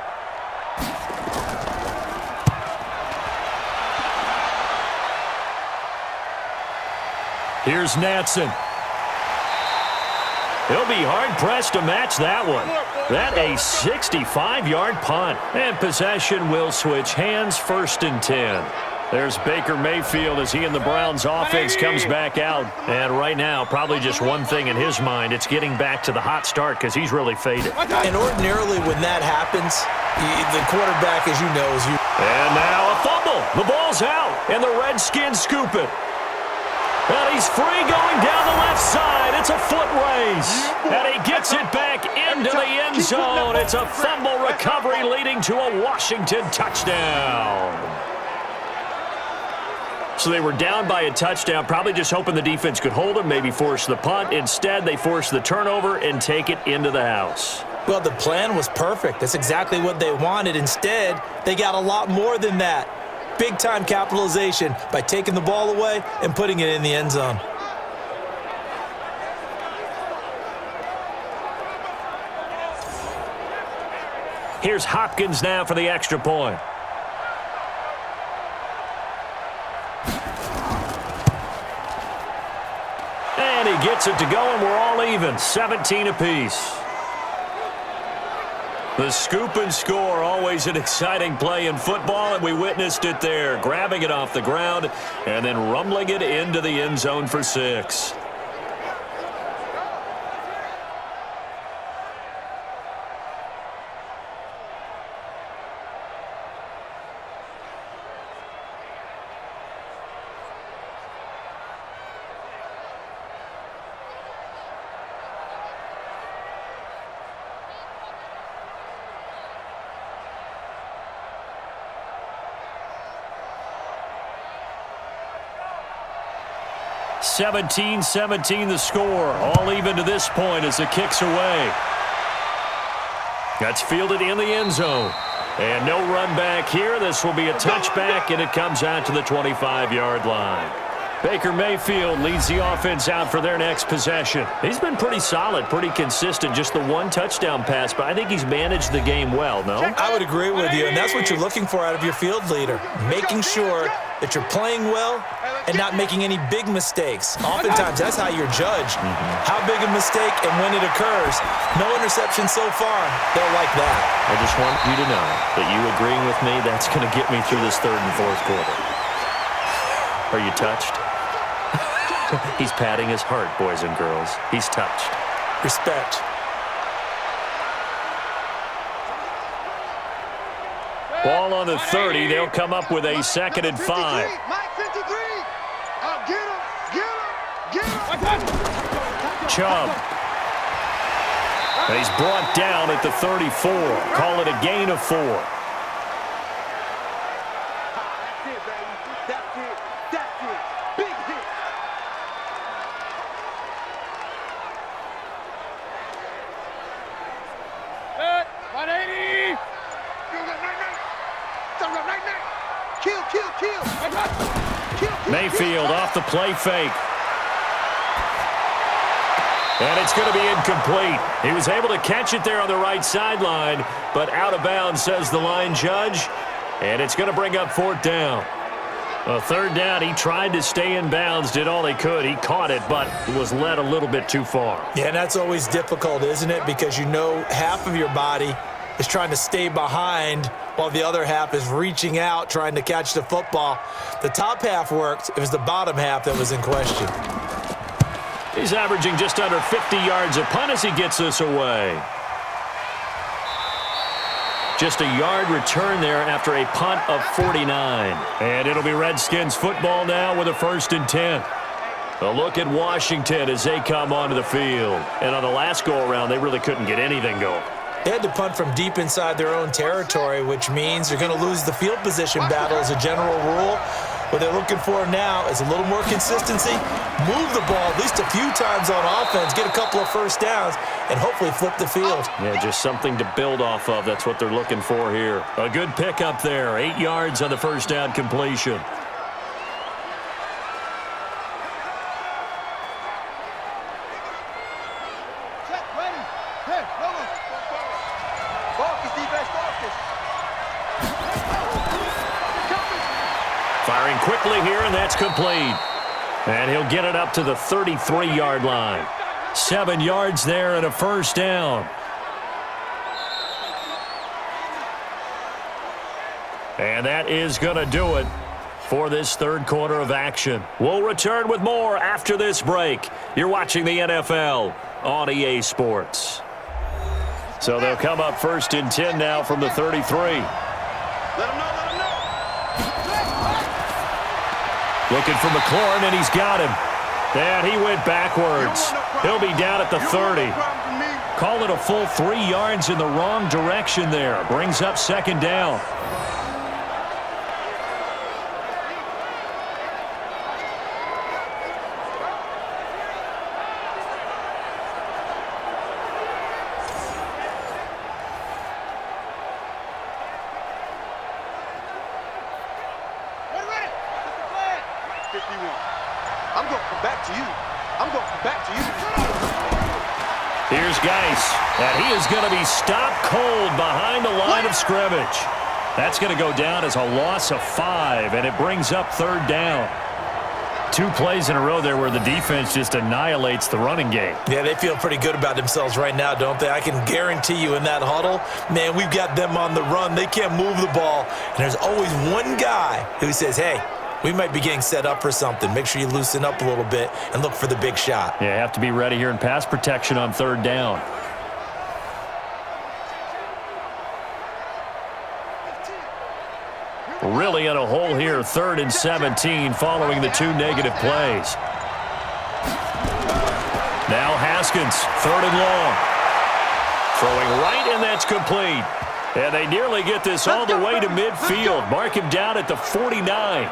Here's Natson. He'll be hard-pressed to match that one. That a 65-yard punt. And possession will switch hands, 1st and 10. There's Baker Mayfield as he and the Browns offense comes back out. And right now, probably just one thing in his mind. It's getting back to the hot start because he's really faded. And ordinarily when that happens, the quarterback, as you know, is you. And now a fumble. The ball's out, and the Redskins scoop it. And he's free going down the left side. It's a foot race. And he gets it back into the end zone. It's a fumble recovery leading to a Washington touchdown. So they were down by a touchdown, probably just hoping the defense could hold them, maybe force the punt. Instead, they force the turnover and take it into the house. Well, the plan was perfect. That's exactly what they wanted. Instead, they got a lot more than that. Big-time capitalization by taking the ball away and putting it in the end zone. Here's Hopkins now for the extra point. And he gets it to go, and we're all even, 17 apiece. The scoop and score, always an exciting play in football, and we witnessed it there, grabbing it off the ground and then rumbling it into the end zone for 6. 17-17 the score. All even to this point as the kick's away. That's fielded in the end zone. And no run back here. This will be a touchback, and it comes out to the 25-yard line. Baker Mayfield leads the offense out for their next possession. He's been pretty solid, pretty consistent, just the one touchdown pass, but I think he's managed the game well, no? I would agree with you, and that's what you're looking for out of your field leader, making sure that you're playing well and not making any big mistakes. Oftentimes, that's how you're judged. How big a mistake and when it occurs. No interception so far. They'll like that. I just want you to know that you agreeing with me, that's going to get me through this third and fourth quarter. Are you touched? He's patting his heart, boys and girls. He's touched. Respect. Ball on the 30. They'll come up with a 2nd and 5. Mike 53. Get him. Chubb. And he's brought down at the 34. Call it a gain of 4. That's it. Big hit. Hey, 180. Kill. Mayfield off the play fake. And it's going to be incomplete. He was able to catch it there on the right sideline, but out of bounds, says the line judge. And it's going to bring up 4th down. A 3rd down, he tried to stay in bounds, did all he could. He caught it, but was led a little bit too far. Yeah, and that's always difficult, isn't it? Because you know half of your body is trying to stay behind while the other half is reaching out, trying to catch the football. The top half worked. It was the bottom half that was in question. He's averaging just under 50 yards a punt as he gets this away. Just a yard return there after a punt of 49. And it'll be Redskins football now with a 1st and 10. A look at Washington as they come onto the field. And on the last go-around, they really couldn't get anything going. They had to punt from deep inside their own territory, which means they're going to lose the field position battle as a general rule. What they're looking for now is a little more consistency, move the ball at least a few times on offense, get a couple of 1st downs, and hopefully flip the field. Yeah, just something to build off of. That's what they're looking for here. A good pickup there, 8 yards on the 1st down completion. Firing quickly here, and that's complete. And he'll get it up to the 33-yard line. 7 yards there and a 1st down. And that is going to do it for this 3rd quarter of action. We'll return with more after this break. You're watching the NFL on EA Sports. So they'll come up 1st and 10 now from the 33. Let him know. Looking for McLaurin, and he's got him. And he went backwards. He'll be down at the 30. Call it a full 3 yards in the wrong direction there. Brings up 2nd down. Here's Geis, and he is going to be stopped cold behind the line of scrimmage. That's going to go down as a loss of 5, and it brings up 3rd down. 2 plays in a row there where the defense just annihilates the running game. Yeah, they feel pretty good about themselves right now, don't they? I can guarantee you in that huddle, man, we've got them on the run. They can't move the ball. And there's always one guy who says, hey, we might be getting set up for something. Make sure you loosen up a little bit and look for the big shot. Yeah, you have to be ready here in pass protection on 3rd down. Really in a hole here, 3rd and 17 following the 2 negative plays. Now Haskins, 3rd and long. Throwing right, and that's complete. And they nearly get this all the way to midfield. Mark him down at the 49.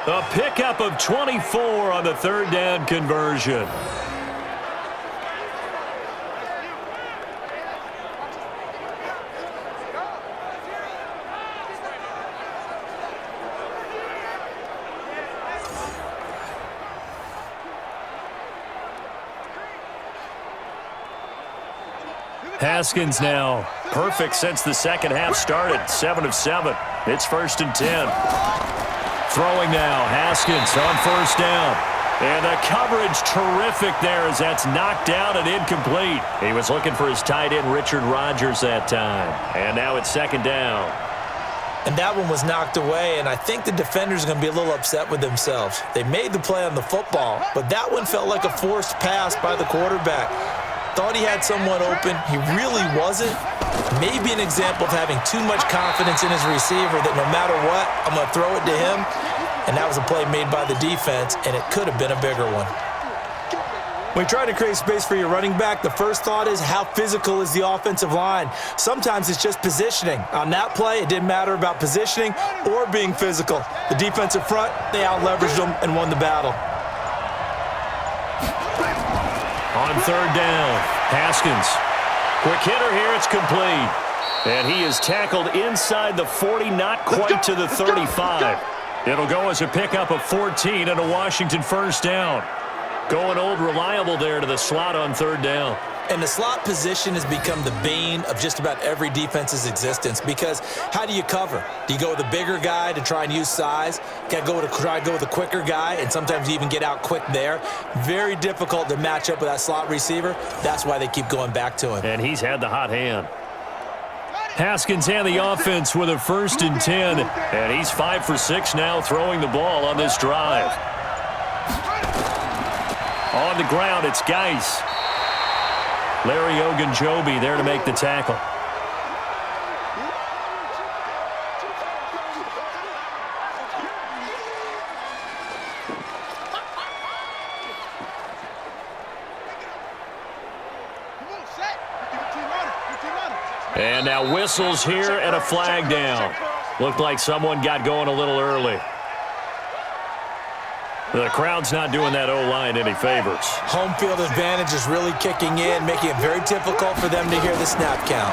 A pickup of 24 on the third down conversion. Haskins now perfect since the second half started. 7 of 7. It's 1st and 10. Throwing now, Haskins on 1st down. And the coverage terrific there as that's knocked down and incomplete. He was looking for his tight end, Richard Rodgers, that time. And now it's 2nd down. And that one was knocked away, and I think the defenders are going to be a little upset with themselves. They made the play on the football, but that one felt like a forced pass by the quarterback. Thought he had someone open. He really wasn't. Maybe an example of having too much confidence in his receiver that no matter what, I'm going to throw it to him. And that was a play made by the defense, and it could have been a bigger one. When you try to create space for your running back, the first thought is how physical is the offensive line? Sometimes it's just positioning. On that play, it didn't matter about positioning or being physical. The defensive front, they out-leveraged them and won the battle. On 3rd down, Haskins. Quick hitter here, it's complete. And he is tackled inside the 40, not quite to the 35. It'll go as a pickup of 14 and a Washington 1st down. Going old reliable there to the slot on 3rd down. And the slot position has become the bane of just about every defense's existence because how do you cover? Do you go with a bigger guy to try and use size? Got to try to go with a quicker guy, and sometimes you even get out quick there. Very difficult to match up with that slot receiver. That's why they keep going back to him. And he's had the hot hand. Haskins and the offense with a 1st and 10. And he's 5 for 6 now throwing the ball on this drive. On the ground, it's Geis. Larry Ogunjobi there to make the tackle. And now whistles here and a flag down. Looked like someone got going a little early. The crowd's not doing that O-line any favors. Home field advantage is really kicking in, making it very difficult for them to hear the snap count.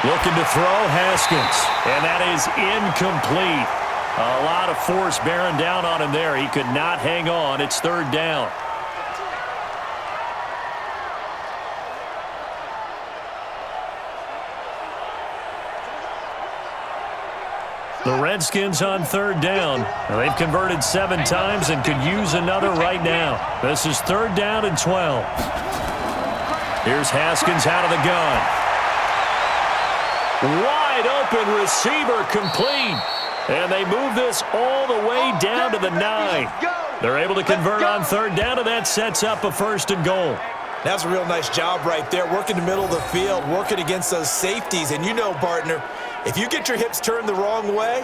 Looking to throw, Haskins. And that is incomplete. A lot of force bearing down on him there. He could not hang on. It's 3rd down. The Redskins on 3rd down. They've converted 7 times and could use another right now. This is 3rd down and 12. Here's Haskins out of the gun. Wide open receiver complete. And they move this all the way down to the 9. They're able to convert on 3rd down, and that sets up a 1st and goal. That's a real nice job right there, working the middle of the field, working against those safeties. And you know, partner, if you get your hips turned the wrong way,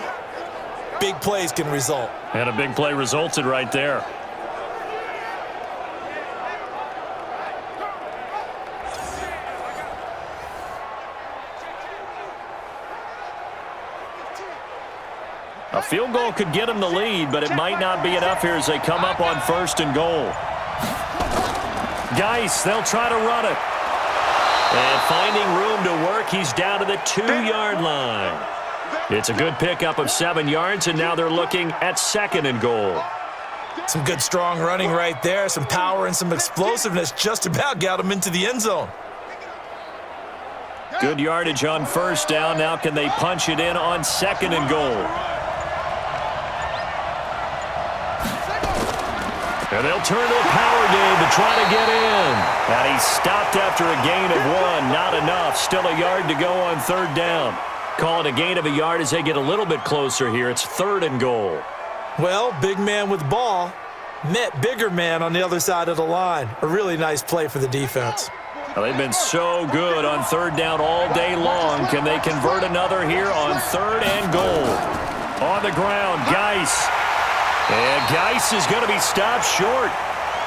big plays can result. And a big play resulted right there. A field goal could get them the lead, but it might not be enough here as they come up on 1st and goal. Geis, they'll try to run it. And finding room to work, he's down to the 2-yard line. It's a good pickup of 7 yards, and now they're looking at 2nd and goal. Some good, strong running right there. Some power and some explosiveness just about got him into the end zone. Good yardage on 1st down. Now can they punch it in on 2nd and goal? And they'll turn to a power game to try to get in. And he's stopped after a gain of 1. Not enough. Still a yard to go on 3rd down. Call it a gain of a yard as they get a little bit closer here. It's 3rd and goal. Well, big man with ball met bigger man on the other side of the line. A really nice play for the defense. Well, they've been so good on 3rd down all day long. Can they convert another here on 3rd and goal? On the ground, Geis. And Geis is going to be stopped short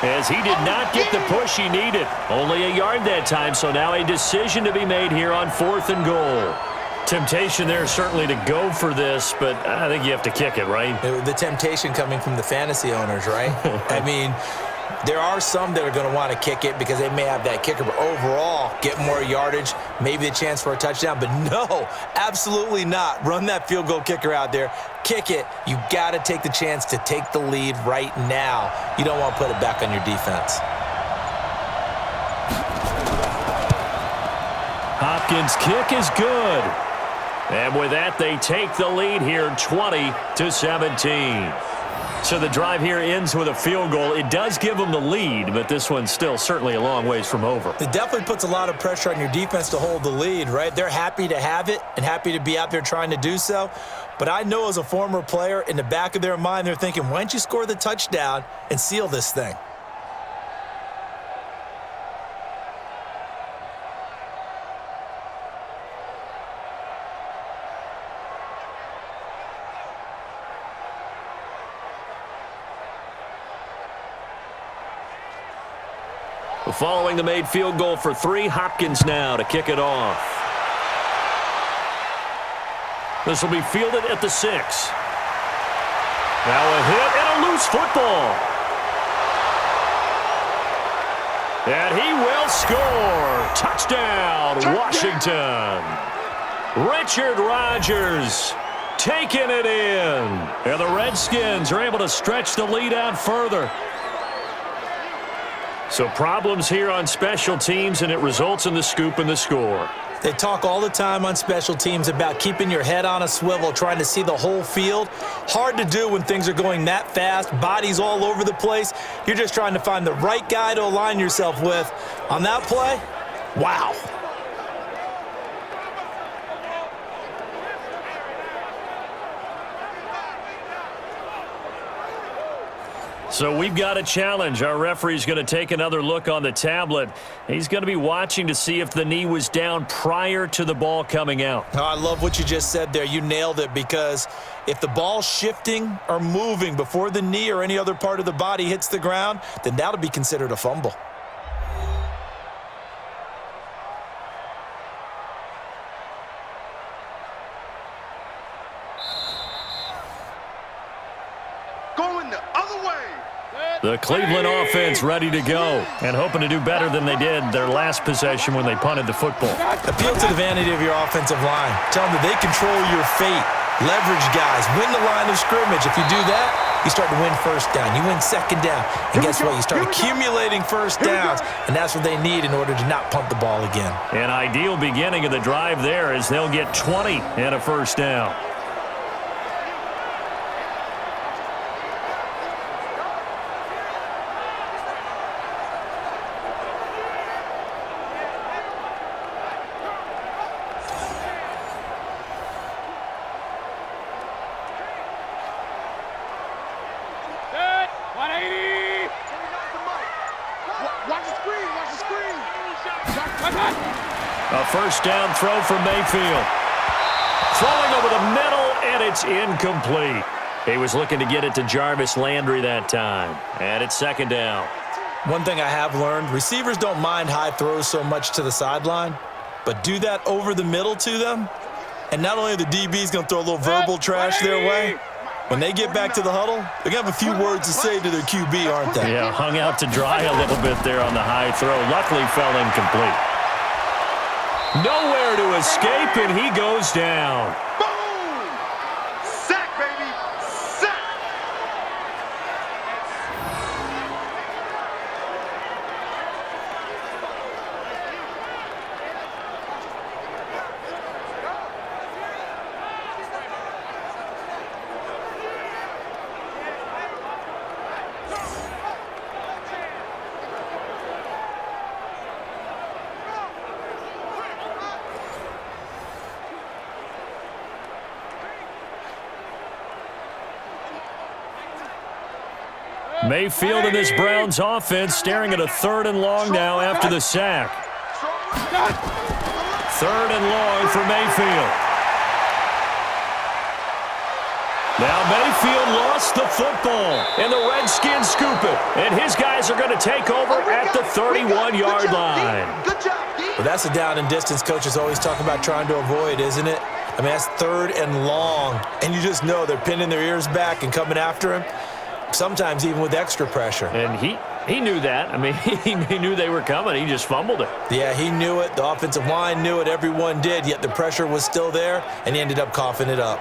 as he did not get the push he needed. Only a yard that time, so now a decision to be made here on 4th and goal. Temptation there certainly to go for this, but I think you have to kick it, right? The temptation coming from the fantasy owners, right? I mean, there are some that are going to want to kick it because they may have that kicker, but overall, get more yardage, maybe a chance for a touchdown. But no, absolutely not. Run that field goal kicker out there. Kick it. You got to take the chance to take the lead right now. You don't want to put it back on your defense. Hopkins' kick is good. And with that, they take the lead here 20-17. So the drive here ends with a field goal. It does give them the lead, but this one's still certainly a long ways from over. It definitely puts a lot of pressure on your defense to hold the lead, right? They're happy to have it and happy to be out there trying to do so. But I know as a former player, in the back of their mind, they're thinking, why don't you score the touchdown and seal this thing? Following the made field goal for 3, Hopkins now to kick it off. This will be fielded at the 6. Now a hit and a loose football. And he will score. Touchdown, Washington. Richard Rodgers taking it in. And the Redskins are able to stretch the lead out further. So problems here on special teams, and it results in the scoop and the score. They talk all the time on special teams about keeping your head on a swivel, trying to see the whole field. Hard to do when things are going that fast, bodies all over the place. You're just trying to find the right guy to align yourself with. On that play, wow. So we've got a challenge. Our referee's going to take another look on the tablet. He's going to be watching to see if the knee was down prior to the ball coming out. Oh, I love what you just said there. You nailed it, because if the ball's shifting or moving before the knee or any other part of the body hits the ground, then that'll be considered a fumble. Going the other way. The Cleveland offense ready to go and hoping to do better than they did their last possession when they punted the football. Appeal to the vanity of your offensive line. Tell them that they control your fate. Leverage guys. Win the line of scrimmage. If you do that, you start to win first down. You win second down. And guess what? You start accumulating first downs, and that's what they need in order to not punt the ball again. An ideal beginning of the drive there as they'll get 20 and a first down. A first down throw for Mayfield. Throwing over the middle, and it's incomplete. He was looking to get it to Jarvis Landry that time. And it's second down. One thing I have learned, receivers don't mind high throws so much to the sideline, but do that over the middle to them, and not only are the DBs going to throw a little verbal trash their way, when they get back to the huddle, they're going to have a few words to say to their QB, aren't they? Yeah, hung out to dry a little bit there on the high throw. Luckily fell incomplete. Nowhere to escape, and he goes down. Boom! Sack, baby! Sack! Mayfield and this Browns offense staring at a 3rd and long now after the sack. 3rd and long for Mayfield. Now Mayfield lost the football, and the Redskins scoop it. And his guys are going to take over at the 31-yard line. Well, that's a down and distance coaches always talk about trying to avoid, isn't it? I mean, that's 3rd and long, and you just know they're pinning their ears back and coming after him, sometimes even with extra pressure. And he knew that. I mean, he knew they were coming. He just fumbled it. Yeah, he knew it. The offensive line knew it. Everyone did, yet the pressure was still there, and he ended up coughing it up.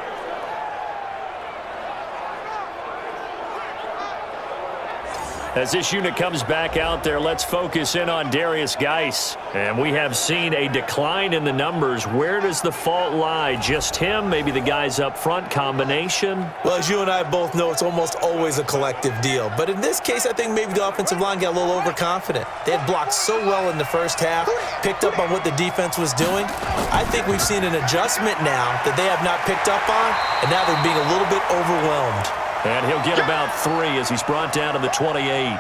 As this unit comes back out there, let's focus in on Darius Geis. And we have seen a decline in the numbers. Where does the fault lie? Just him? Maybe the guys up front? Combination? Well, as you and I both know, it's almost always a collective deal. But in this case, I think maybe the offensive line got a little overconfident. They had blocked so well in the first half, picked up on what the defense was doing. I think we've seen an adjustment now that they have not picked up on, and now they're being a little bit overwhelmed. And he'll get about 3 as he's brought down to the 28. Well,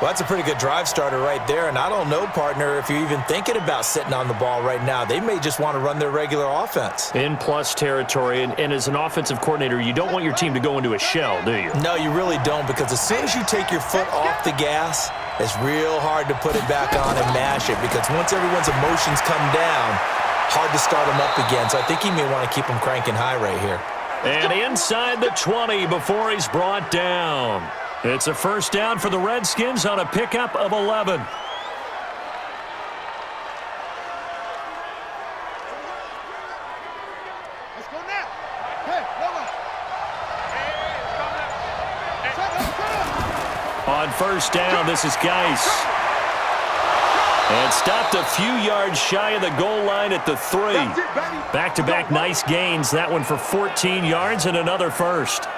that's a pretty good drive starter right there, and I don't know, partner, if you're even thinking about sitting on the ball right now. They may just want to run their regular offense. In plus territory, and as an offensive coordinator, you don't want your team to go into a shell, do you? No, you really don't, because as soon as you take your foot off the gas, it's real hard to put it back on and mash it, because once everyone's emotions come down, hard to start them up again. So I think he may want to keep them cranking high right here. And inside the 20 before he's brought down. It's a first down for the Redskins on a pickup of 11. Let's go now. Hey, On first down, this is Geis. And stopped a few yards shy of the goal line at the 3. Back-to-back nice gains. That one for 14 yards and another first.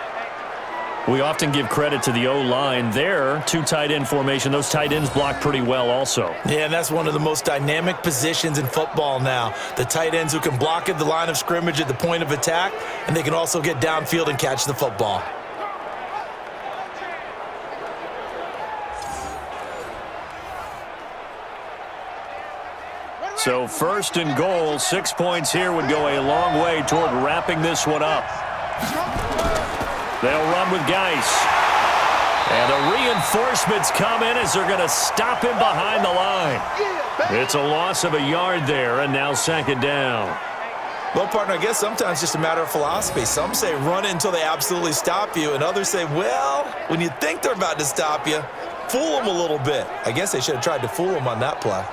We often give credit to the O-line there. 2 tight end formation. Those tight ends block pretty well also. Yeah, and that's one of the most dynamic positions in football now. The tight ends who can block at the line of scrimmage at the point of attack, and they can also get downfield and catch the football. So first and goal, 6 points here would go a long way toward wrapping this one up. They'll run with Geis. And the reinforcements come in as they're going to stop him behind the line. It's a loss of a yard there, and now second down. Well, partner, I guess sometimes it's just a matter of philosophy. Some say run it until they absolutely stop you, and others say, well, when you think they're about to stop you, fool them a little bit. I guess they should have tried to fool them on that play.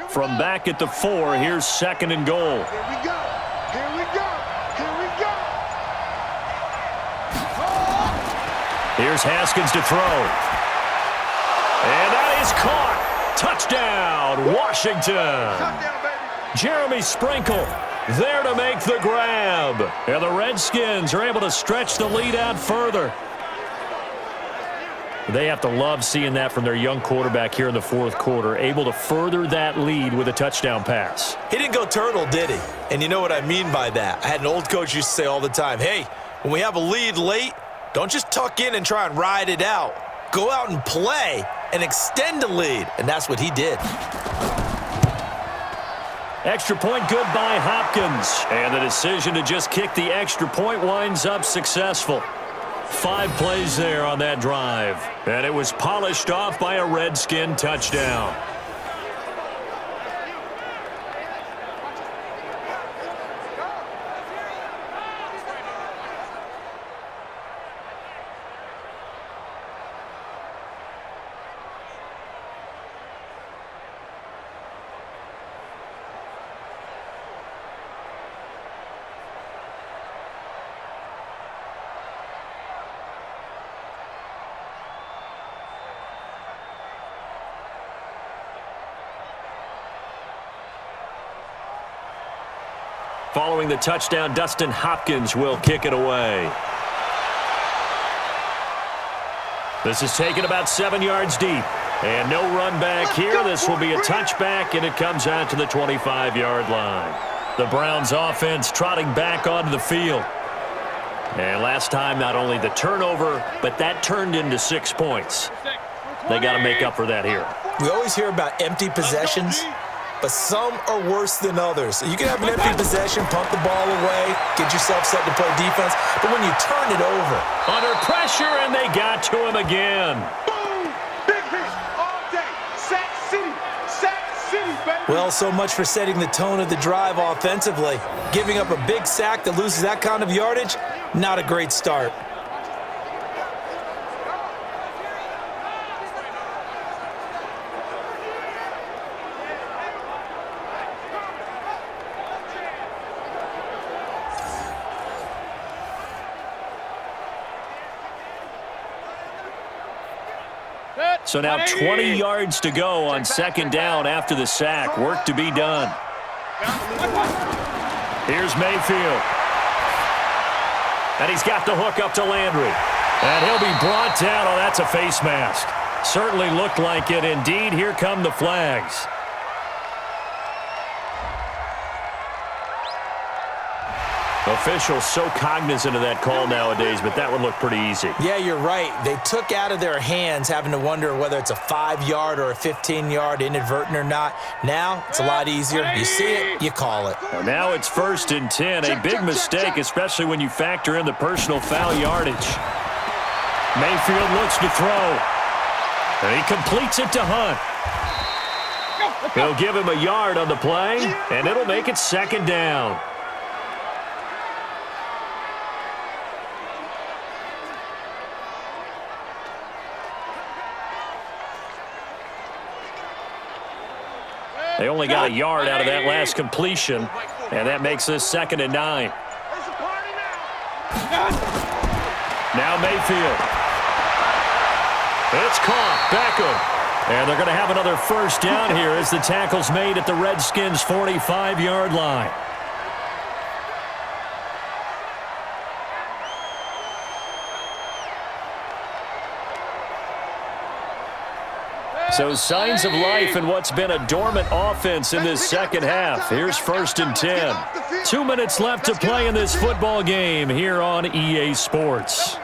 From back at the 4, here's second and goal. Here we go. Here we go. Here we go. Here's Haskins to throw. And that is caught. Touchdown, Washington. Touchdown, baby. Jeremy Sprinkle there to make the grab. And the Redskins are able to stretch the lead out further. They have to love seeing that from their young quarterback here in the fourth quarter, able to further that lead with a touchdown pass. He didn't go turtle, did he? And you know what I mean by that. I had an old coach used to say all the time, hey, when we have a lead late, don't just tuck in and try and ride it out. Go out and play and extend the lead. And that's what he did. Extra point good by Hopkins. And the decision to just kick the extra point winds up successful. 5 plays there on that drive. And it was polished off by a Redskin touchdown. Following the touchdown, Dustin Hopkins will kick it away. This is taken about 7 yards deep. And no run back here. This will be a touchback, and it comes out to the 25-yard line. The Browns offense trotting back onto the field. And last time, not only the turnover, but that turned into 6 points. They got to make up for that here. We always hear about empty possessions, but some are worse than others. You can have an empty possession, pump the ball away, get yourself set to play defense, but when you turn it over. Under pressure, and they got to him again. Well, so much for setting the tone of the drive offensively. Giving up a big sack that loses that kind of yardage, not a great start. So now 20 yards to go on second down after the sack. Work to be done. Here's Mayfield. And he's got the hook up to Landry. And he'll be brought down. Oh, that's a face mask. Certainly looked like it. Indeed, here come the flags. Officials so cognizant of that call nowadays, but that would look pretty easy. Yeah, you're right. They took out of their hands having to wonder whether it's a 5-yard or a 15-yard, inadvertent or not. Now, it's a lot easier. You see it, you call it. Well, now it's 1st and 10. A big mistake, especially when you factor in the personal foul yardage. Mayfield looks to throw. And he completes it to Hunt. He'll give him a yard on the play, and it'll make it second down. They only got a yard out of that last completion, and that makes this 2nd and 9. Now Mayfield. It's caught. Beckham. And they're going to have another first down here as the tackle's made at the Redskins' 45-yard line. So signs of life in what's been a dormant offense in this second half. Here's 1st and 10. 2 minutes left to play in this football game here on EA Sports.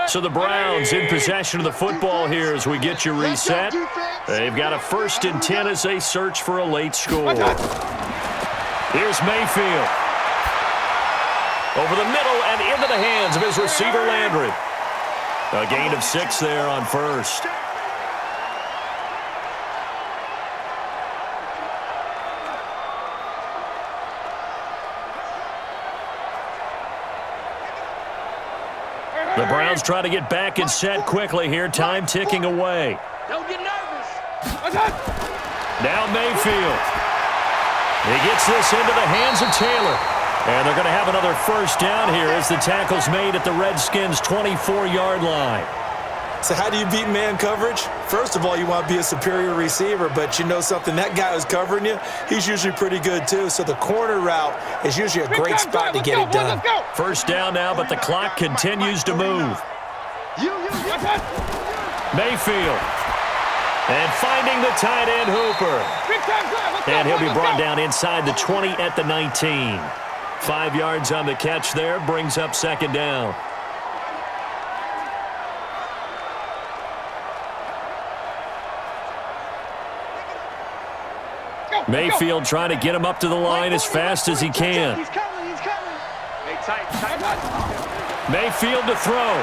So the Browns in possession of the football here as we get you reset. They've got a 1st and 10 as they search for a late score. Here's Mayfield. Over the middle and into the hands of his receiver, Landry. A gain of 6 there on 1st. The Browns try to get back and set quickly here. Time ticking away. Don't get nervous. Now Mayfield. He gets this into the hands of Taylor. And they're going to have another first down here as the tackle's made at the Redskins' 24-yard line. So how do you beat man coverage? First of all, you want to be a superior receiver, but you know something, that guy who's covering you, he's usually pretty good too. So the corner route is usually a great spot to get it done. First down now, but the clock continues to move. Mayfield. And finding the tight end, Hooper. And he'll be brought down inside the 20 at the 19. 5 yards on the catch there, brings up second down. Mayfield trying to get him up to the line as fast as he can. He's coming. Mayfield to throw.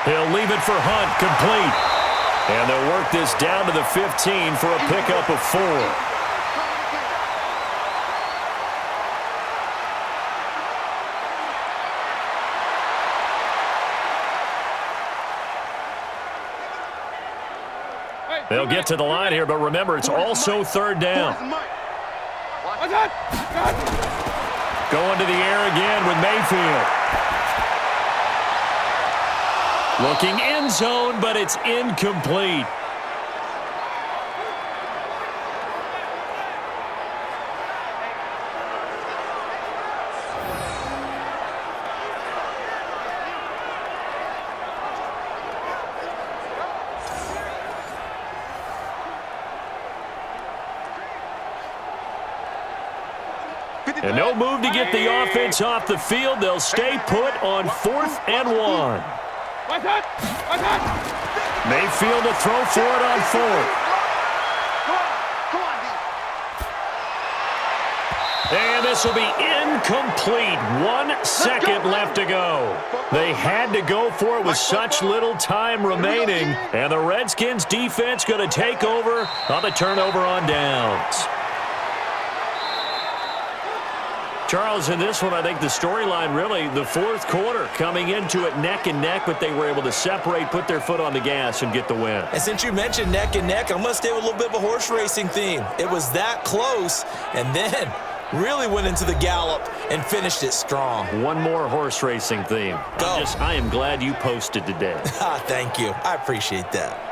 He'll leave it for Hunt, complete. And they'll work this down to the 15 for a pickup of 4. They'll get to the line here, but remember, it's also third down. Going to the air again with Mayfield. Looking end zone, but it's incomplete. And no move to get the offense off the field. They'll stay put on 4th and 1. Mayfield to throw for it on 4th. And this will be incomplete. 1 second left to go. They had to go for it with such little time remaining. And the Redskins defense going to take over on the turnover on downs. Charles, in this one, I think the storyline really, the fourth quarter, coming into it neck and neck, but they were able to separate, put their foot on the gas, and get the win. And since you mentioned neck and neck, I'm going to stay with a little bit of a horse racing theme. It was that close, and then really went into the gallop and finished it strong. One more horse racing theme. Go. I am glad you posted today. Thank you. I appreciate that.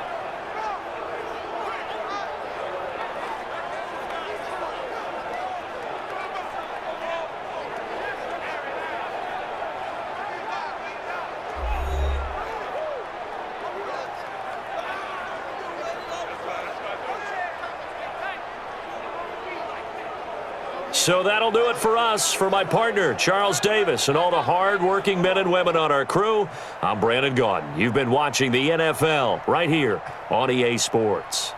So that'll do it for us. For my partner, Charles Davis, and all the hard-working men and women on our crew, I'm Brandon Gaudin. You've been watching the NFL right here on EA Sports.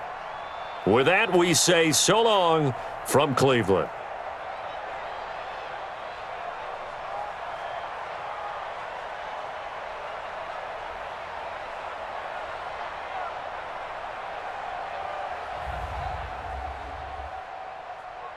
With that, we say so long from Cleveland.